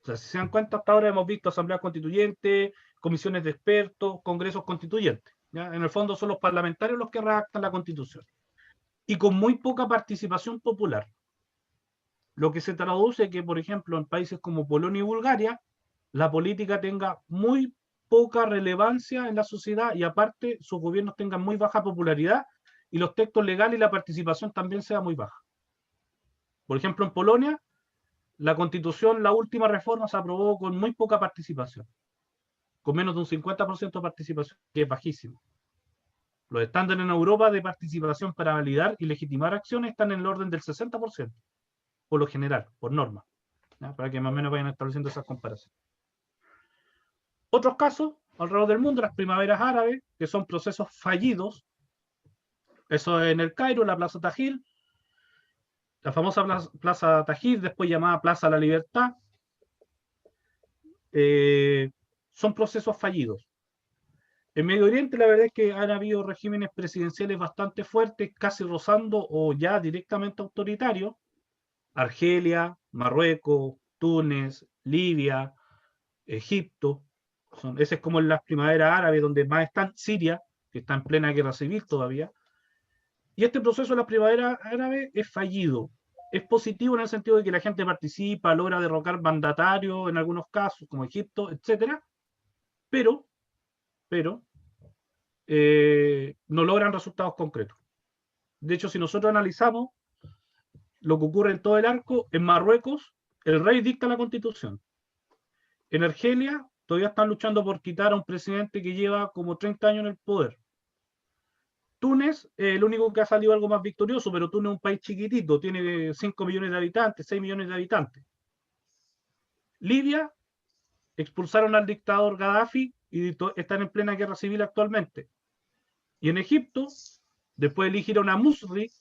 O sea, si se dan cuenta, hasta ahora hemos visto asambleas constituyentes, comisiones de expertos, congresos constituyentes, ¿ya? En el fondo son los parlamentarios los que redactan la constitución. Y con muy poca participación popular. Lo que se traduce que, por ejemplo, en países como Polonia y Bulgaria, la política tenga muy poca relevancia en la sociedad y aparte sus gobiernos tengan muy baja popularidad y los textos legales y la participación también sea muy baja. Por ejemplo, en Polonia, la constitución, la última reforma, se aprobó con muy poca participación, con menos de un 50% de participación, que es bajísimo. Los estándares en Europa de participación para validar y legitimar acciones están en el orden del 60%, por lo general, por norma, ¿ya? Para que más o menos vayan estableciendo esas comparaciones. Otros casos, alrededor del mundo, las primaveras árabes, que son procesos fallidos. Eso en el Cairo, la Plaza Tahrir, la famosa Plaza Tahrir, después llamada Plaza La Libertad. Son procesos fallidos. En Medio Oriente, la verdad es que han habido regímenes presidenciales bastante fuertes, casi rozando o ya directamente autoritarios. Argelia, Marruecos, Túnez, Libia, Egipto. Ese es como en las primaveras árabes, donde más están. Siria, que está en plena guerra civil todavía. Y este proceso de la primavera árabe es fallido. es positivo en el sentido de que la gente participa, logra derrocar mandatarios en algunos casos, como Egipto, etcétera, pero no logran resultados concretos. De hecho, si nosotros analizamos lo que ocurre en todo el arco, en Marruecos, el rey dicta la constitución. En Argelia, todavía están luchando por quitar a un presidente que lleva como 30 años en el poder. Túnez, el único que ha salido algo más victorioso, pero Túnez es un país chiquitito, tiene 5 millones de habitantes, 6 millones de habitantes. Libia, expulsaron al dictador Gaddafi y están en plena guerra civil actualmente. Y en Egipto, después de elegir a una Musri,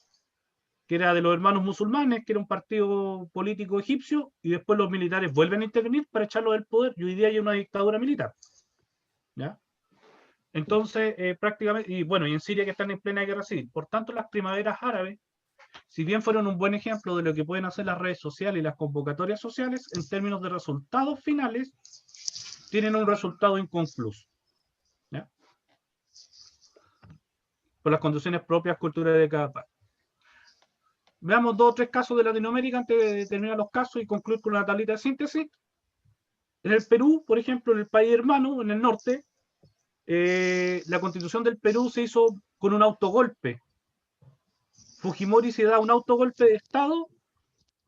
que era de los hermanos musulmanes, que era un partido político egipcio, y después los militares vuelven a intervenir para echarlo del poder, y hoy día hay una dictadura militar. ¿Ya? Entonces, prácticamente, y bueno, y en Siria que están en plena guerra civil. Por tanto, las primaveras árabes, si bien fueron un buen ejemplo de lo que pueden hacer las redes sociales y las convocatorias sociales, en términos de resultados finales, tienen un resultado inconcluso. ¿Ya? Por las condiciones propias culturales de cada país. Veamos 2 o 3 casos de Latinoamérica antes de terminar los casos y concluir con una tablita de síntesis. En el Perú, por ejemplo, en el país hermano, en el norte, la constitución del Perú se hizo con un autogolpe. Fujimori se da un autogolpe de Estado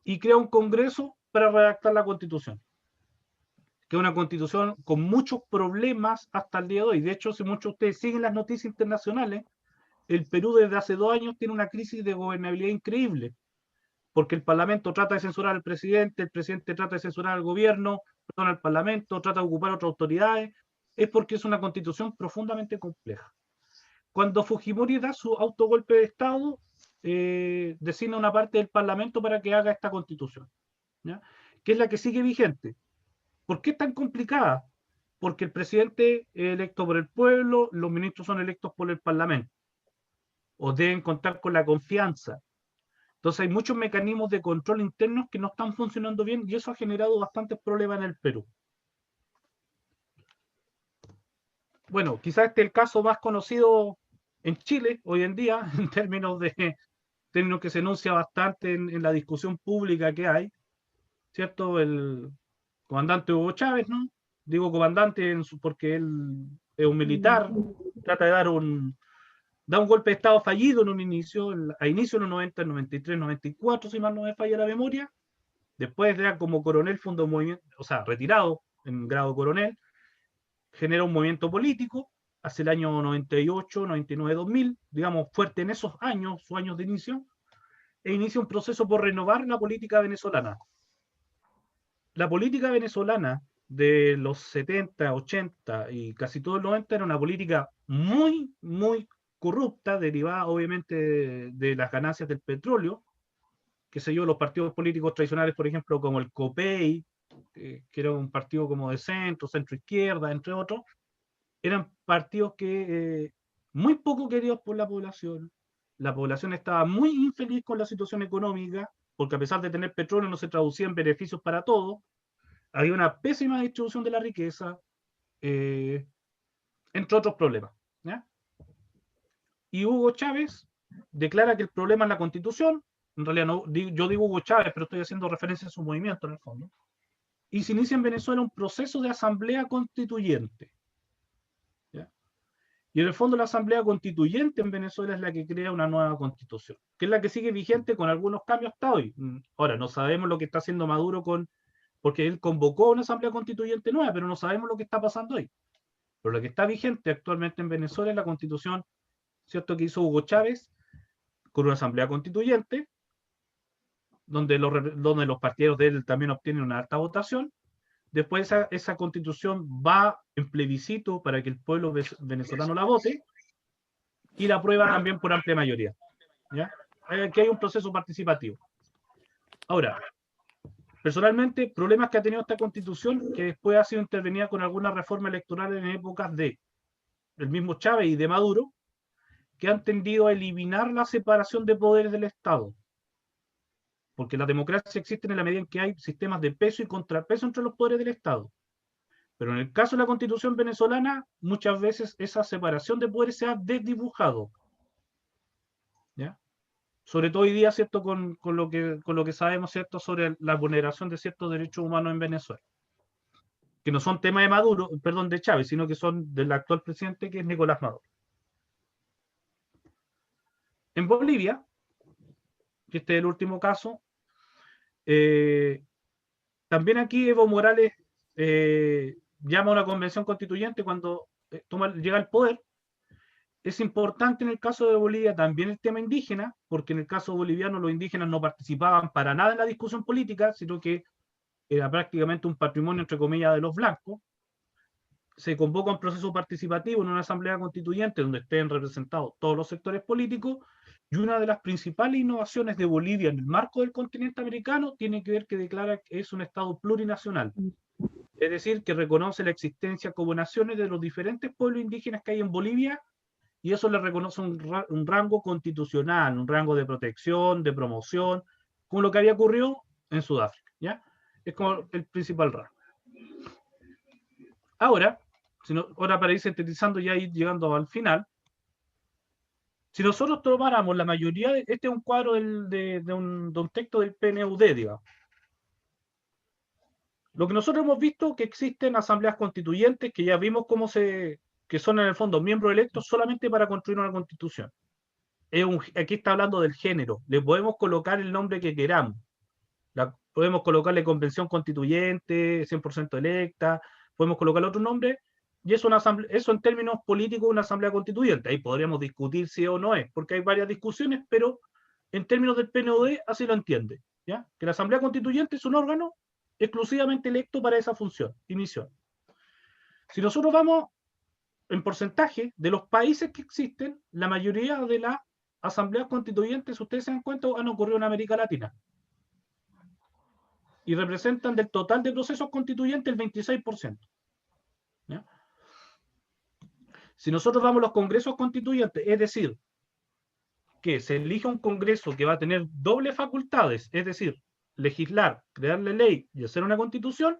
y crea un congreso para redactar la constitución. Que es una constitución con muchos problemas hasta el día de hoy. De hecho, si muchos de ustedes siguen las noticias internacionales, el Perú desde hace 2 años tiene una crisis de gobernabilidad increíble, porque el Parlamento trata de censurar al presidente, el presidente trata de censurar al gobierno, perdón, al Parlamento, trata de ocupar otras autoridades, es porque es una constitución profundamente compleja. Cuando Fujimori da su autogolpe de Estado, designa una parte del Parlamento para que haga esta constitución, ¿ya? Que es la que sigue vigente. ¿Por qué es tan complicada? Porque el presidente es electo por el pueblo, los ministros son electos por el Parlamento, o deben contar con la confianza. Entonces hay muchos mecanismos de control internos que no están funcionando bien y eso ha generado bastantes problemas en el Perú. Bueno, quizás este es el caso más conocido en Chile hoy en día, en términos que se enuncia bastante en la discusión pública que hay, ¿cierto? El comandante Hugo Chávez, ¿no? Digo comandante porque él es un militar, trata de da un golpe de Estado fallido en un inicio, a inicio de los 90, 93, 94, si mal no me falla la memoria. Después ya como coronel fundó un movimiento, o sea, retirado en grado coronel, genera un movimiento político hacia el año 98, 99, 2000, digamos, fuerte en esos años, sus años de inicio, e inicia un proceso por renovar la política venezolana. La política venezolana de los 70, 80 y casi todo el 90 era una política muy, muy corrupta, derivada obviamente de las ganancias del petróleo, qué sé yo, los partidos políticos tradicionales, por ejemplo, como el COPEI, que era un partido como de centro, centro izquierda, entre otros, eran partidos que muy poco queridos por la población estaba muy infeliz con la situación económica, porque a pesar de tener petróleo no se traducía en beneficios para todos, había una pésima distribución de la riqueza, entre otros problemas. ¿Ya? Y Hugo Chávez declara que el problema es la Constitución, en realidad no, yo digo Hugo Chávez, pero estoy haciendo referencia a su movimiento en el fondo, y se inicia en Venezuela un proceso de asamblea constituyente. ¿Ya? Y en el fondo la asamblea constituyente en Venezuela es la que crea una nueva constitución, que es la que sigue vigente con algunos cambios hasta hoy. Ahora, no sabemos lo que está haciendo Maduro porque él convocó una asamblea constituyente nueva, pero no sabemos lo que está pasando hoy. Pero lo que está vigente actualmente en Venezuela es la constitución, ¿cierto?, que hizo Hugo Chávez con una asamblea constituyente, donde los partidarios de él también obtienen una alta votación. Después esa constitución va en plebiscito para que el pueblo venezolano la vote y la aprueba también por amplia mayoría. ¿Ya? Aquí hay un proceso participativo. Ahora, personalmente, problemas que ha tenido esta constitución, que después ha sido intervenida con alguna reforma electoral en épocas de el mismo Chávez y de Maduro, que han tendido a eliminar la separación de poderes del Estado. Porque la democracia existe en la medida en que hay sistemas de peso y contrapeso entre los poderes del Estado. Pero en el caso de la Constitución venezolana, muchas veces esa separación de poderes se ha desdibujado. ¿Ya? sobre todo hoy día, ¿cierto? Con lo que sabemos, ¿cierto? Sobre la vulneración de ciertos derechos humanos en Venezuela. Que no son temas de Maduro, perdón, de Chávez, sino que son del actual presidente, que es Nicolás Maduro. En Bolivia, que este es el último caso, también aquí Evo Morales llama a una convención constituyente cuando llega al poder. Es importante en el caso de Bolivia también el tema indígena, porque en el caso boliviano los indígenas no participaban para nada en la discusión política, sino que era prácticamente un patrimonio, entre comillas, de los blancos. Se convoca un proceso participativo en una asamblea constituyente donde estén representados todos los sectores políticos, y una de las principales innovaciones de Bolivia en el marco del continente americano tiene que ver que declara que es un Estado plurinacional. Es decir, que reconoce la existencia como naciones de los diferentes pueblos indígenas que hay en Bolivia, y eso le reconoce un rango constitucional, un rango de protección, de promoción, como lo que había ocurrido en Sudáfrica, ¿ya? Es como el principal rango. Ahora, ahora para ir sintetizando y ya ir llegando al final, si nosotros tomáramos la mayoría, este es un cuadro de un texto del PNUD, digamos. Lo que nosotros hemos visto que existen asambleas constituyentes que ya vimos que son en el fondo miembros electos solamente para construir una constitución. Aquí está hablando del género, le podemos colocar el nombre que queramos. Podemos colocarle convención constituyente, 100% electa, podemos colocarle otro nombre, y eso en términos políticos una asamblea constituyente. Ahí podríamos discutir si o no es, porque hay varias discusiones, pero en términos del PNUD así lo entiende, ¿ya? Que la asamblea constituyente es un órgano exclusivamente electo para esa función y misión. Si nosotros vamos en porcentaje de los países que existen, la mayoría de las asambleas constituyentes, ustedes se dan cuenta, han ocurrido en América Latina. Y representan del total de procesos constituyentes el 26%. ¿Ya? Si nosotros vamos a los congresos constituyentes, es decir, que se elija un congreso que va a tener doble facultades, es decir, legislar, crearle ley y hacer una constitución,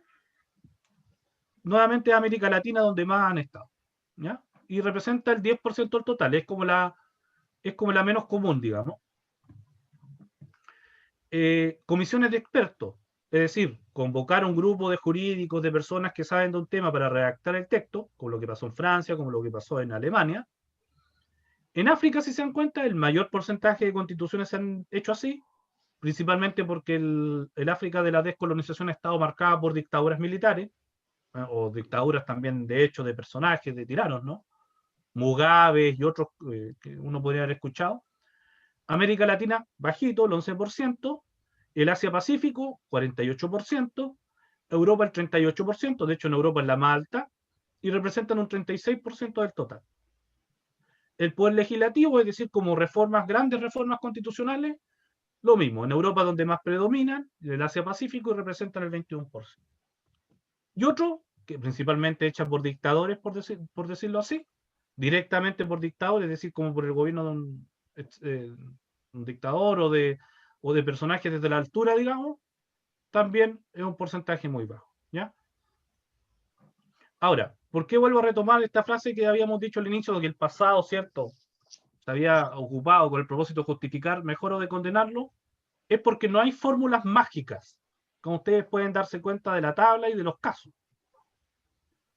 nuevamente América Latina donde más han estado. ¿Ya? Y representa el 10% del total, es como la menos común, digamos. Comisiones de expertos, es decir, convocar un grupo de jurídicos, de personas que saben de un tema para redactar el texto, como lo que pasó en Francia, como lo que pasó en Alemania. En África, si se dan cuenta, el mayor porcentaje de constituciones se han hecho así, principalmente porque el África de la descolonización ha estado marcada por dictaduras militares, o dictaduras también, de hecho, de personajes, de tiranos, ¿no? Mugabe y otros que uno podría haber escuchado. América Latina, bajito, el 11%, el Asia-Pacífico, 48%, Europa el 38%, de hecho en Europa es la más alta, y representan un 36% del total. El poder legislativo, es decir, como grandes reformas constitucionales, lo mismo, en Europa donde más predominan, en el Asia-Pacífico, y representan el 21%. Y otro, que principalmente hecha por dictadores, por decirlo así, directamente por dictadores, es decir, como por el gobierno de un dictador o de personajes desde la altura, digamos, también es un porcentaje muy bajo, ¿ya? Ahora, ¿por qué vuelvo a retomar esta frase que habíamos dicho al inicio de que el pasado, ¿cierto?, se había ocupado con el propósito de justificar mejor o de condenarlo? Es porque no hay fórmulas mágicas, como ustedes pueden darse cuenta de la tabla y de los casos,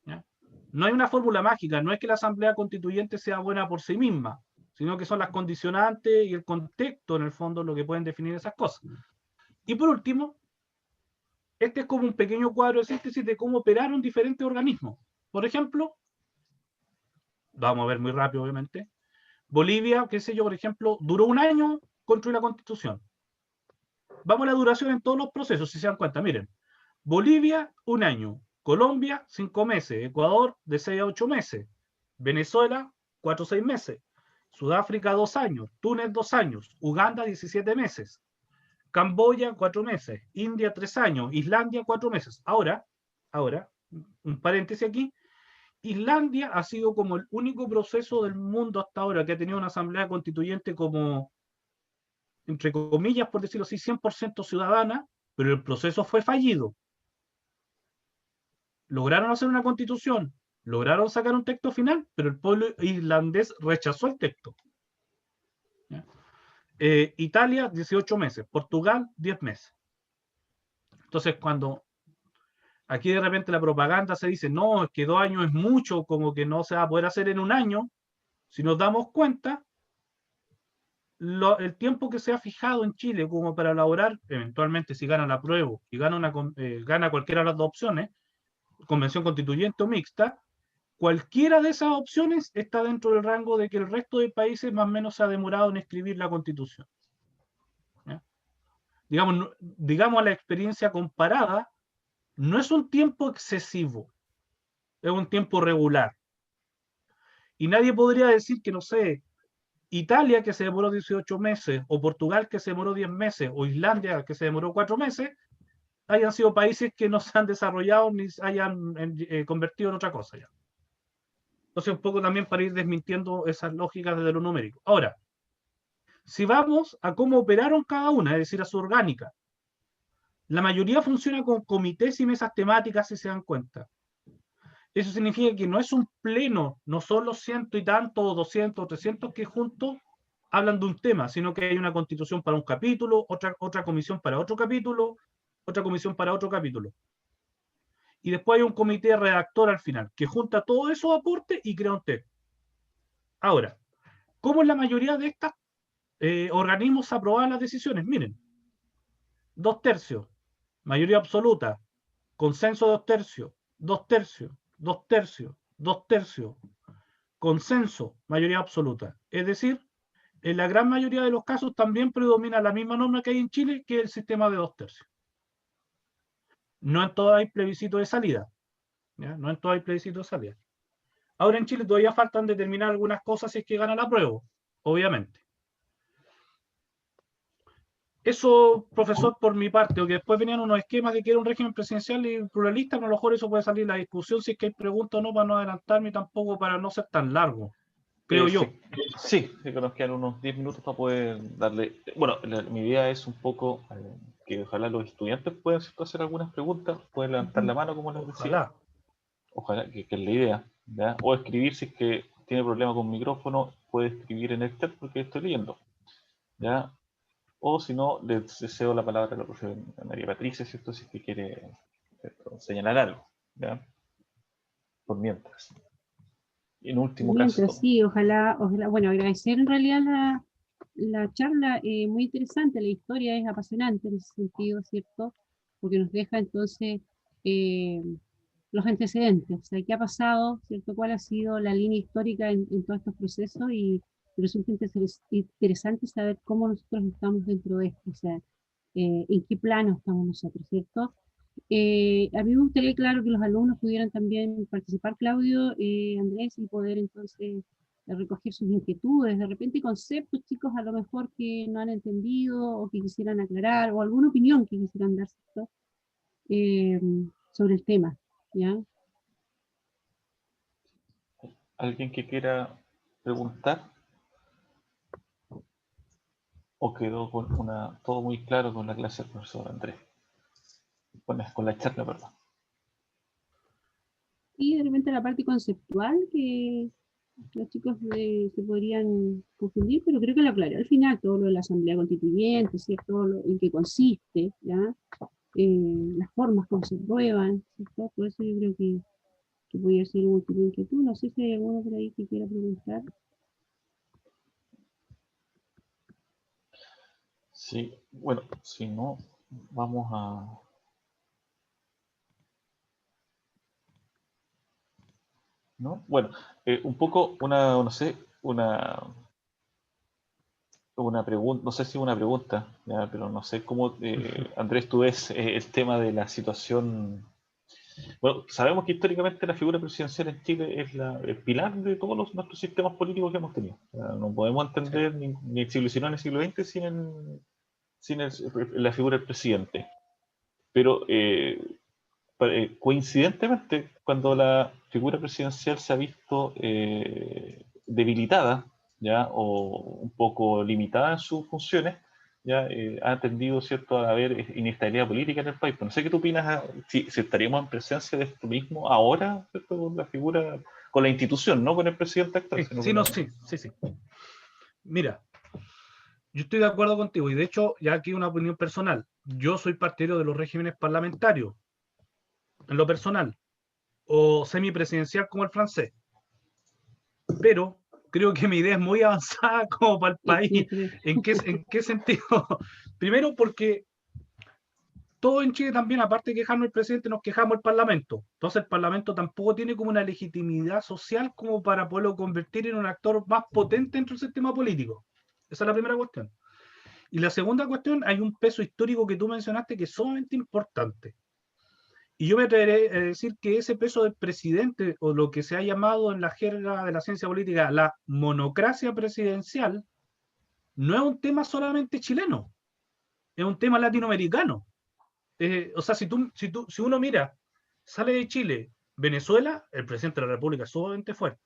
¿ya? No hay una fórmula mágica, no es que la Asamblea Constituyente sea buena por sí misma, sino que son las condicionantes y el contexto, en el fondo, lo que pueden definir esas cosas. Y por último, este es como un pequeño cuadro de síntesis de cómo operaron diferentes organismos. Por ejemplo, vamos a ver muy rápido, obviamente, Bolivia, qué sé yo, por ejemplo, duró un año construir la Constitución. Vamos a la duración en todos los procesos, si se dan cuenta, miren. Bolivia, un año. Colombia, 5 meses. Ecuador, de 6 a 8 meses. Venezuela, 4 a 6 meses. Sudáfrica, 2 años. Túnez, 2 años. Uganda, 17 meses. Camboya, 4 meses. India, 3 años. Islandia, 4 meses. Ahora, un paréntesis aquí. Islandia ha sido como el único proceso del mundo hasta ahora que ha tenido una asamblea constituyente como, entre comillas, por decirlo así, 100% ciudadana, pero el proceso fue fallido. Lograron hacer una constitución, lograron sacar un texto final, pero el pueblo islandés rechazó el texto. ¿Ya? Italia 18 meses, Portugal 10 meses. Entonces, cuando aquí de repente la propaganda se dice, no, es que 2 años es mucho, como que no se va a poder hacer en un año, si nos damos cuenta, el tiempo que se ha fijado en Chile como para elaborar, eventualmente si gana la prueba y gana cualquiera de las dos opciones, convención constituyente o mixta, cualquiera de esas opciones está dentro del rango de que el resto de países más o menos se ha demorado en escribir la constitución. ¿Ya? Digamos, a la experiencia comparada, no es un tiempo excesivo, es un tiempo regular. Y nadie podría decir que, no sé, Italia, que se demoró 18 meses, o Portugal, que se demoró 10 meses, o Islandia, que se demoró 4 meses, hayan sido países que no se han desarrollado ni se hayan convertido en otra cosa ya. Entonces, un poco también para ir desmintiendo esas lógicas desde lo numérico. Ahora, si vamos a cómo operaron cada una, es decir, a su orgánica, la mayoría funciona con comités y mesas temáticas, si se dan cuenta. Eso significa que no es un pleno, no son los ciento y tantos, 200 o 300 que juntos hablan de un tema, sino que hay una constitución para un capítulo, otra comisión para otro capítulo, otra comisión para otro capítulo. Y después hay un comité redactor al final, que junta todos esos aportes y crea un texto. Ahora, ¿cómo en la mayoría de estos organismos se aprobaban las decisiones? Miren, 2/3, mayoría absoluta, consenso 2/3, 2/3, 2/3, 2/3, consenso, mayoría absoluta. Es decir, en la gran mayoría de los casos también predomina la misma norma que hay en Chile, que es el sistema de 2/3. No en todas hay plebiscito de salida. ¿Ya? No en todas hay plebiscito de salida. Ahora en Chile todavía faltan determinar algunas cosas si es que gana la prueba, obviamente. Eso, profesor, por mi parte, o que después venían unos esquemas de que era un régimen presidencial y pluralista, a lo mejor eso puede salir en la discusión si es que hay preguntas o no, para no adelantarme tampoco para no ser tan largo, creo yo. Sí, que nos quedan unos 10 minutos para poder darle... Bueno, mi idea es un poco que ojalá los estudiantes puedan hacer algunas preguntas, pueden levantar la mano, como les decía. Ojalá, que es la idea, ¿ya? O escribir si es que tiene problema con micrófono, puede escribir en el chat porque estoy leyendo, ¿ya? O si no, le cedo la palabra a la profesora María Patricia, ¿cierto? Si es que quiere, ¿cierto?, señalar algo, ¿ya? Por mientras. En último caso. Sí, ojalá, bueno, agradecer en realidad la charla, muy interesante, la historia es apasionante en ese sentido, ¿cierto? Porque nos deja entonces los antecedentes, o sea, qué ha pasado, ¿cierto? ¿Cuál ha sido la línea histórica en todos estos procesos? Y resulta interesante saber cómo nosotros estamos dentro de esto, o sea, en qué plano estamos nosotros, ¿cierto? A mí me gustaría, claro, que los alumnos pudieran también participar, Claudio, Andrés, y poder entonces recoger sus inquietudes, de repente conceptos, chicos, a lo mejor que no han entendido o que quisieran aclarar, o alguna opinión que quisieran dar, ¿cierto? Sobre el tema, ¿ya? ¿Alguien que quiera preguntar? ¿O quedó con todo muy claro con la clase del profesor Andrés? Con la charla, perdón. Y de repente la parte conceptual que los chicos se podrían confundir, pero creo que lo aclaré al final, todo lo de la Asamblea Constituyente, ¿cierto? En qué consiste, ¿ya? Las formas como se prueban, ¿cierto? Por eso yo creo que podría ser un tipo de inquietud. No sé si hay alguno por ahí que quiera preguntar. Sí, bueno, si no, vamos a... ¿No? Bueno, un poco no sé, una pregunta, no sé si una pregunta, ¿ya? Pero no sé cómo, Andrés, tú ves el tema de la situación. Bueno, sabemos que históricamente la figura presidencial en Chile es el pilar de todos nuestros sistemas políticos que hemos tenido. O sea, no podemos entender ni el siglo XIX ni el siglo XX sin la figura del presidente. Pero coincidentemente, cuando la figura presidencial se ha visto debilitada, ¿ya?, o un poco limitada en sus funciones, ya ha tendido, ¿cierto?, a haber inestabilidad política en el país. Pero no sé qué tú opinas, si estaríamos en presencia de esto mismo ahora, ¿cierto?, con la figura, con la institución, no con el presidente actual. Sí, Sino sí. Mira, yo estoy de acuerdo contigo, y de hecho, ya aquí una opinión personal, yo soy partidario de los regímenes parlamentarios, en lo personal, o semipresidencial como el francés, pero creo que mi idea es muy avanzada como para el país. ¿En qué sentido? Primero porque todos en Chile también, aparte de quejarnos el presidente, nos quejamos del Parlamento. Entonces el Parlamento tampoco tiene como una legitimidad social como para poderlo convertir en un actor más potente dentro del sistema político. Esa es la primera cuestión. Y la segunda cuestión, hay un peso histórico que tú mencionaste que es sumamente importante. Y yo me atreveré a decir que ese peso del presidente, o lo que se ha llamado en la jerga de la ciencia política la monocracia presidencial, no es un tema solamente chileno, es un tema latinoamericano. O sea, si uno mira, sale de Chile, Venezuela, el presidente de la República es sumamente fuerte.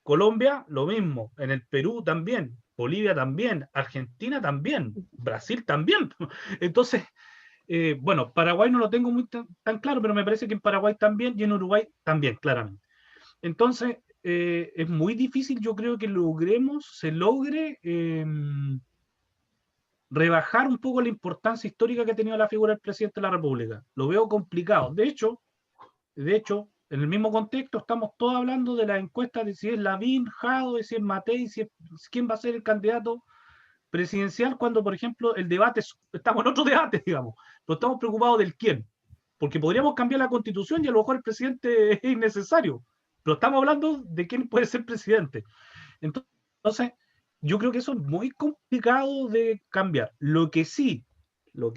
Colombia, lo mismo. En el Perú también. Bolivia también. Argentina también. Brasil también. Entonces, bueno, Paraguay no lo tengo muy tan claro, pero me parece que en Paraguay también y en Uruguay también, claramente. Entonces, es muy difícil, yo creo que se logre rebajar un poco la importancia histórica que ha tenido la figura del presidente de la República. Lo veo complicado. De hecho, en el mismo contexto estamos todos hablando de la encuesta de si es Lavín, Jado, de si es Matei, quién va a ser el candidato presidencial, cuando, por ejemplo, el debate, estamos en otro debate, digamos, pero estamos preocupados del quién, porque podríamos cambiar la constitución y a lo mejor el presidente es innecesario, pero estamos hablando de quién puede ser presidente. Entonces, yo creo que eso es muy complicado de cambiar. Lo que sí va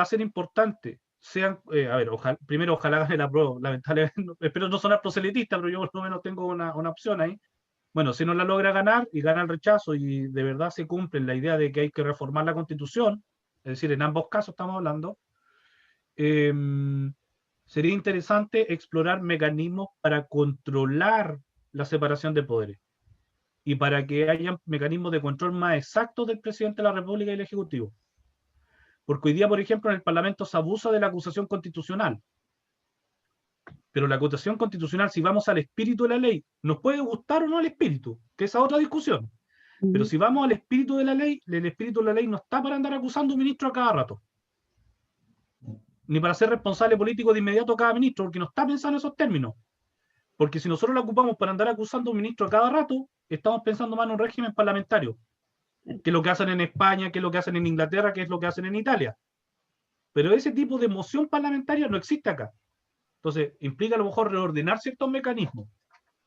a ser importante, a ver, primero ojalá gane la prueba, lamentablemente, espero no sonar proselitista, pero yo por lo menos tengo una opción ahí. Bueno, si no la logra ganar y gana el rechazo y de verdad se cumple la idea de que hay que reformar la Constitución, es decir, en ambos casos estamos hablando, sería interesante explorar mecanismos para controlar la separación de poderes y para que haya mecanismos de control más exactos del presidente de la República y el Ejecutivo. Porque hoy día, por ejemplo, en el Parlamento se abusa de la acusación constitucional. Pero la acusación constitucional, si vamos al espíritu de la ley, nos puede gustar o no el espíritu, que esa es otra discusión. Pero si vamos al espíritu de la ley, el espíritu de la ley no está para andar acusando a un ministro a cada rato. Ni para ser responsable político de inmediato a cada ministro, porque no está pensando en esos términos. Porque si nosotros lo ocupamos para andar acusando a un ministro a cada rato, estamos pensando más en un régimen parlamentario, que es lo que hacen en España, que es lo que hacen en Inglaterra, que es lo que hacen en Italia. Pero ese tipo de moción parlamentaria no existe acá. Entonces, implica a lo mejor reordenar ciertos mecanismos.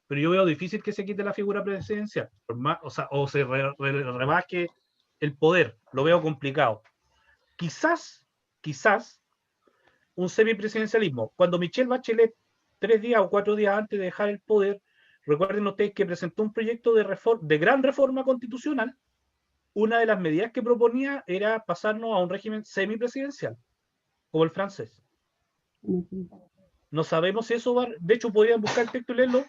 Pero yo veo difícil que se quite la figura presidencial, o se rebaje el poder. Lo veo complicado. Quizás un semipresidencialismo. Cuando Michelle Bachelet, 3 días o 4 días antes de dejar el poder, recuerden ustedes que presentó un proyecto de gran reforma constitucional. Una de las medidas que proponía era pasarnos a un régimen semipresidencial, como el francés. No sabemos si eso va. De hecho, podrían buscar el texto y leerlo,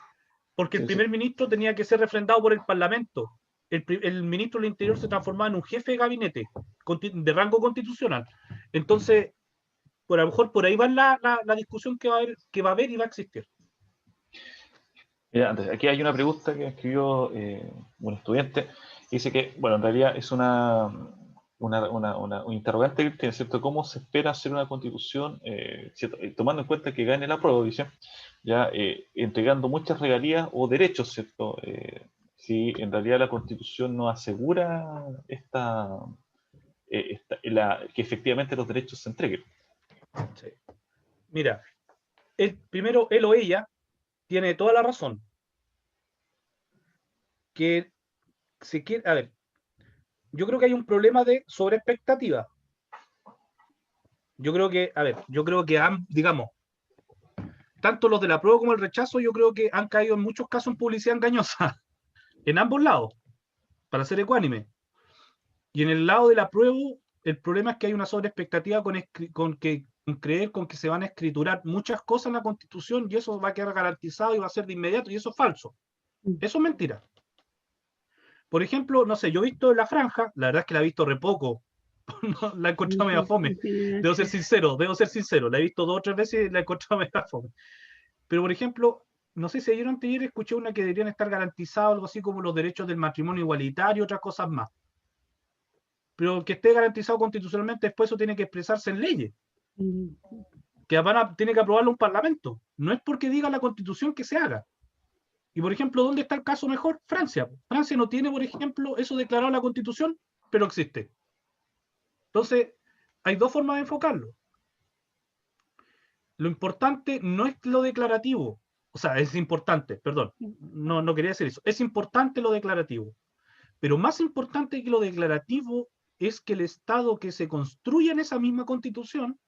porque el primer ministro tenía que ser refrendado por el Parlamento. El ministro del Interior se transformaba en un jefe de gabinete de rango constitucional. Entonces, a lo mejor por ahí va la discusión que va a haber y va a existir. Mira, aquí hay una pregunta que escribió un estudiante. Dice que, bueno, en realidad es un interrogante, Cristian, ¿cierto? ¿Cómo se espera hacer una constitución, ¿cierto? Tomando en cuenta que gane la prueba, dice, ya entregando muchas regalías o derechos, ¿cierto? Si en realidad la constitución no asegura que efectivamente los derechos se entreguen. Sí. Mira, primero él o ella tiene toda la razón. Que se quiere, a ver, yo creo que hay un problema de sobreexpectativa. Yo creo que, digamos, tanto los de la prueba como el rechazo, yo creo que han caído en muchos casos en publicidad engañosa, en ambos lados, para ser ecuánime. Y en el lado de la prueba, el problema es que hay una sobreexpectativa con creer con que se van a escriturar muchas cosas en la Constitución y eso va a quedar garantizado y va a ser de inmediato, y eso es falso. Eso es mentira. Por ejemplo, no sé, yo he visto La Franja, la verdad es que la he visto re poco, no, la he encontrado media fome, debo ser sincero, la he visto 2 o 3 veces y la he encontrado media fome. Pero por ejemplo, no sé si ayer o anteayer escuché una que deberían estar garantizados, algo así como los derechos del matrimonio igualitario y otras cosas más. Pero que esté garantizado constitucionalmente, después eso tiene que expresarse en leyes, que tiene que aprobarlo un parlamento. No es porque diga la Constitución que se haga. Y por ejemplo, ¿dónde está el caso mejor? Francia. Francia no tiene, por ejemplo, eso declarado en la Constitución, pero existe. Entonces, hay dos formas de enfocarlo. Lo importante no es lo declarativo. O sea, es importante, perdón. No quería decir eso. Es importante lo declarativo. Pero más importante que lo declarativo es que el Estado que se construya en esa misma Constitución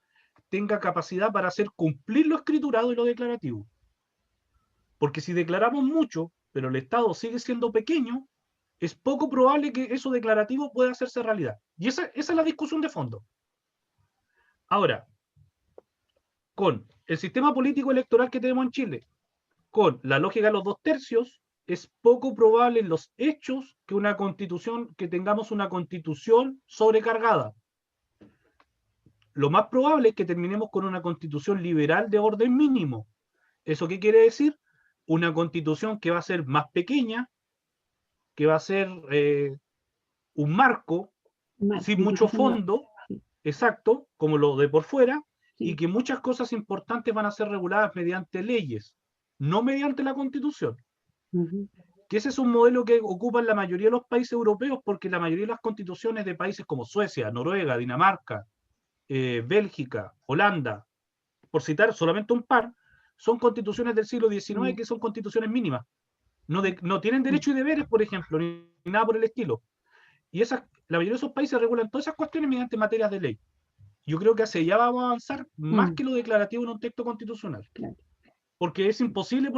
tenga capacidad para hacer cumplir lo escriturado y lo declarativo. Porque si declaramos mucho, pero el Estado sigue siendo pequeño, es poco probable que eso declarativo pueda hacerse realidad. Y esa es la discusión de fondo. Ahora, con el sistema político electoral que tenemos en Chile, con la lógica de los 2/3, es poco probable en los hechos que tengamos una constitución sobrecargada. Lo más probable es que terminemos con una constitución liberal de orden mínimo. ¿Eso qué quiere decir? Una constitución que va a ser más pequeña, que va a ser un marco sin mucho fondo, exacto, como lo de por fuera, y que muchas cosas importantes van a ser reguladas mediante leyes, no mediante la Constitución. Que ese es un modelo que ocupan la mayoría de los países europeos, porque la mayoría de las constituciones de países como Suecia, Noruega, Dinamarca, Bélgica, Holanda, por citar solamente un par, son constituciones del siglo XIX que son constituciones mínimas. No tienen derechos y deberes, por ejemplo, ni nada por el estilo. Y la mayoría de esos países regulan todas esas cuestiones mediante materias de ley. Yo creo que hacia allá vamos a avanzar más que lo declarativo en un texto constitucional. Claro. Porque es imposible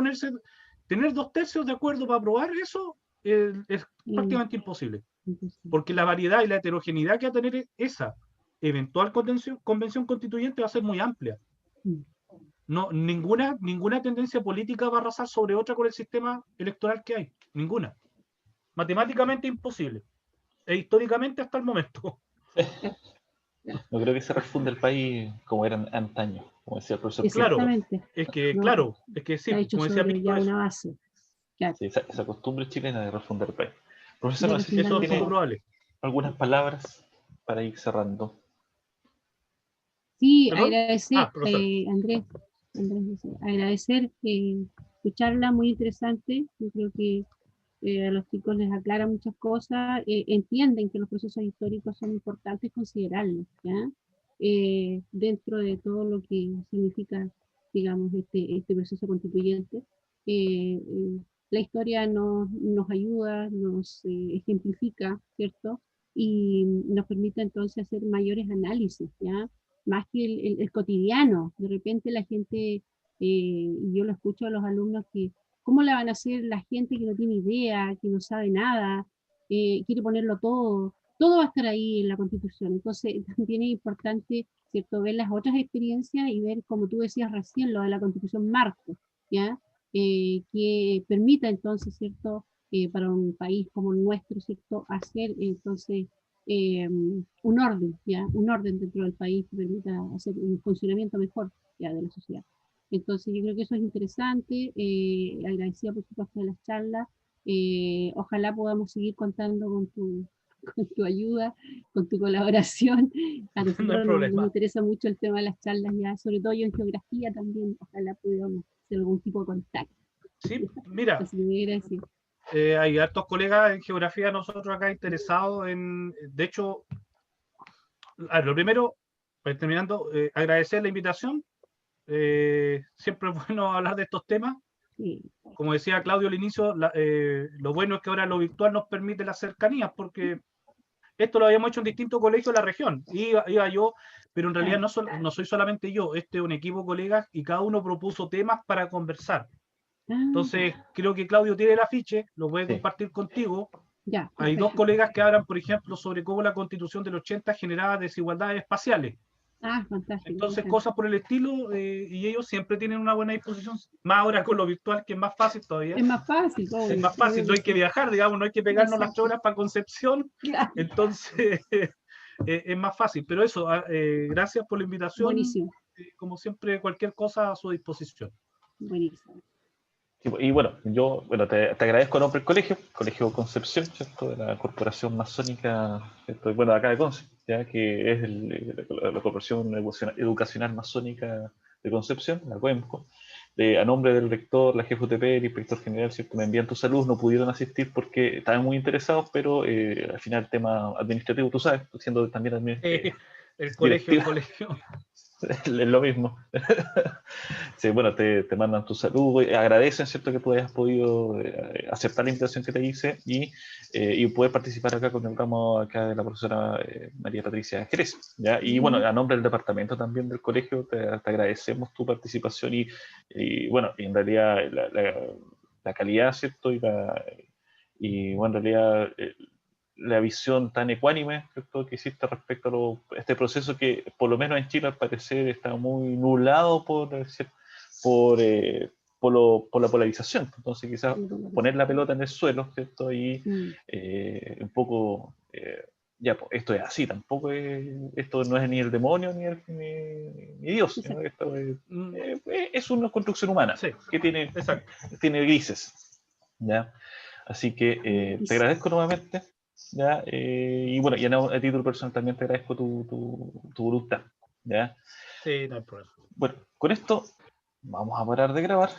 tener 2/3 de acuerdo para aprobar eso, es prácticamente imposible. Porque la variedad y la heterogeneidad que va a tener esa eventual convención constituyente va a ser muy amplia. No, ninguna tendencia política va a arrasar sobre otra con el sistema electoral que hay. Ninguna. Matemáticamente imposible. E históricamente hasta el momento. No creo que se refunda el país como era antaño, como decía el profesor. Claro, Exactamente. es que, No, claro, es que sí, está hecho como decía sobre Pinto, ya eso. una base. Claro. Sí, esa costumbre chilena de refundar el país. Profesor, De no sé si refundarlo Eso es tiene poco probable. algunas palabras para ir cerrando. Sí, ¿Perdón? agradecer, Profesor. Andrés, dice, agradecer tu charla, muy interesante. Yo creo que a los chicos les aclara muchas cosas, entienden que los procesos históricos son importantes considerarlos, ¿ya? Dentro de todo lo que significa, digamos, este proceso constituyente. La historia nos ayuda, nos ejemplifica, ¿cierto? Y nos permite entonces hacer mayores análisis, ¿ya? Más que el cotidiano. De repente la gente, y yo lo escucho a los alumnos que ¿cómo la van a hacer la gente que no tiene idea, que no sabe nada, quiere ponerlo todo? Todo va a estar ahí en la Constitución. Entonces, también es importante, ¿cierto?, ver las otras experiencias y ver, como tú decías recién, lo de la Constitución Marco, ¿ya? Que permita entonces, ¿cierto?, para un país como el nuestro, ¿cierto?, hacer entonces un orden, ¿ya? Un orden dentro del país que permita hacer un funcionamiento mejor, ¿ya?, de la sociedad. Entonces yo creo que eso es interesante, agradecida por supuesto de las charlas, ojalá podamos seguir contando con tu ayuda, con tu colaboración. A No hay nosotros nos problema. interesa mucho el tema de las charlas ya, sobre todo yo en geografía también, ojalá pudiéramos hacer algún tipo de contacto. Sí, mira, Así que muy agradecido. hay hartos colegas en geografía nosotros acá interesados de hecho, lo primero, terminando, agradecer la invitación. Siempre es bueno hablar de estos temas. Sí. Como decía Claudio al inicio, lo bueno es que ahora lo virtual nos permite las cercanías, porque esto lo habíamos hecho en distintos colegios de la región. Iba yo, pero en realidad no soy solamente yo, este es un equipo de colegas y cada uno propuso temas para conversar. Entonces, creo que Claudio tiene el afiche, lo puede compartir contigo. Ya, Hay dos colegas que hablan, por ejemplo, sobre cómo la Constitución del 80 generaba desigualdades espaciales. fantástico. Entonces, cosas por el estilo, y ellos siempre tienen una buena disposición, más ahora con lo virtual, que es más fácil todavía. Es más fácil, obvio, Es más fácil, no hay que viajar, digamos, no hay que pegarnos las 3 horas para Concepción. Claro. Entonces, es más fácil. Pero eso, gracias por la invitación. Buenísimo. Como siempre, cualquier cosa a su disposición. Buenísimo. Y bueno, yo te agradezco a nombre del Colegio Concepción, ¿cierto? De la Corporación Masónica, ¿cierto? Bueno, de acá de Conce, ya que es la Corporación Educacional Masónica de Concepción, la COEMCO. A nombre del rector, la jefa UTP, el inspector general, ¿cierto? Me envían tus saludos, no pudieron asistir porque estaban muy interesados, pero al final el tema administrativo, tú sabes, siendo también El directiva, colegio. es lo mismo. Sí, bueno, te mandan tu saludo, agradecen, ¿cierto?, que tú hayas podido aceptar la invitación que te hice y poder participar acá con el ramo acá de la profesora María Patricia Jerez, ¿ya? Y bueno, a nombre del departamento también del colegio te agradecemos tu participación y bueno, y en realidad la calidad, ¿cierto? Y bueno, en realidad la visión tan ecuánime, ¿cierto?, que existe respecto a este proceso que por lo menos en Chile al parecer está muy nublado por la polarización. Entonces quizás poner la pelota en el suelo, ¿cierto? Y un poco, ya, pues, esto es así, tampoco esto no es ni el demonio ni Dios, ¿no? Esto es una construcción humana Sí, que exacto. tiene grises, ¿ya? Así que te agradezco nuevamente, ¿ya? Y bueno, y a título personal también te agradezco tu voluntad, ¿ya? Sí, no hay problema. Bueno, con esto vamos a parar de grabar,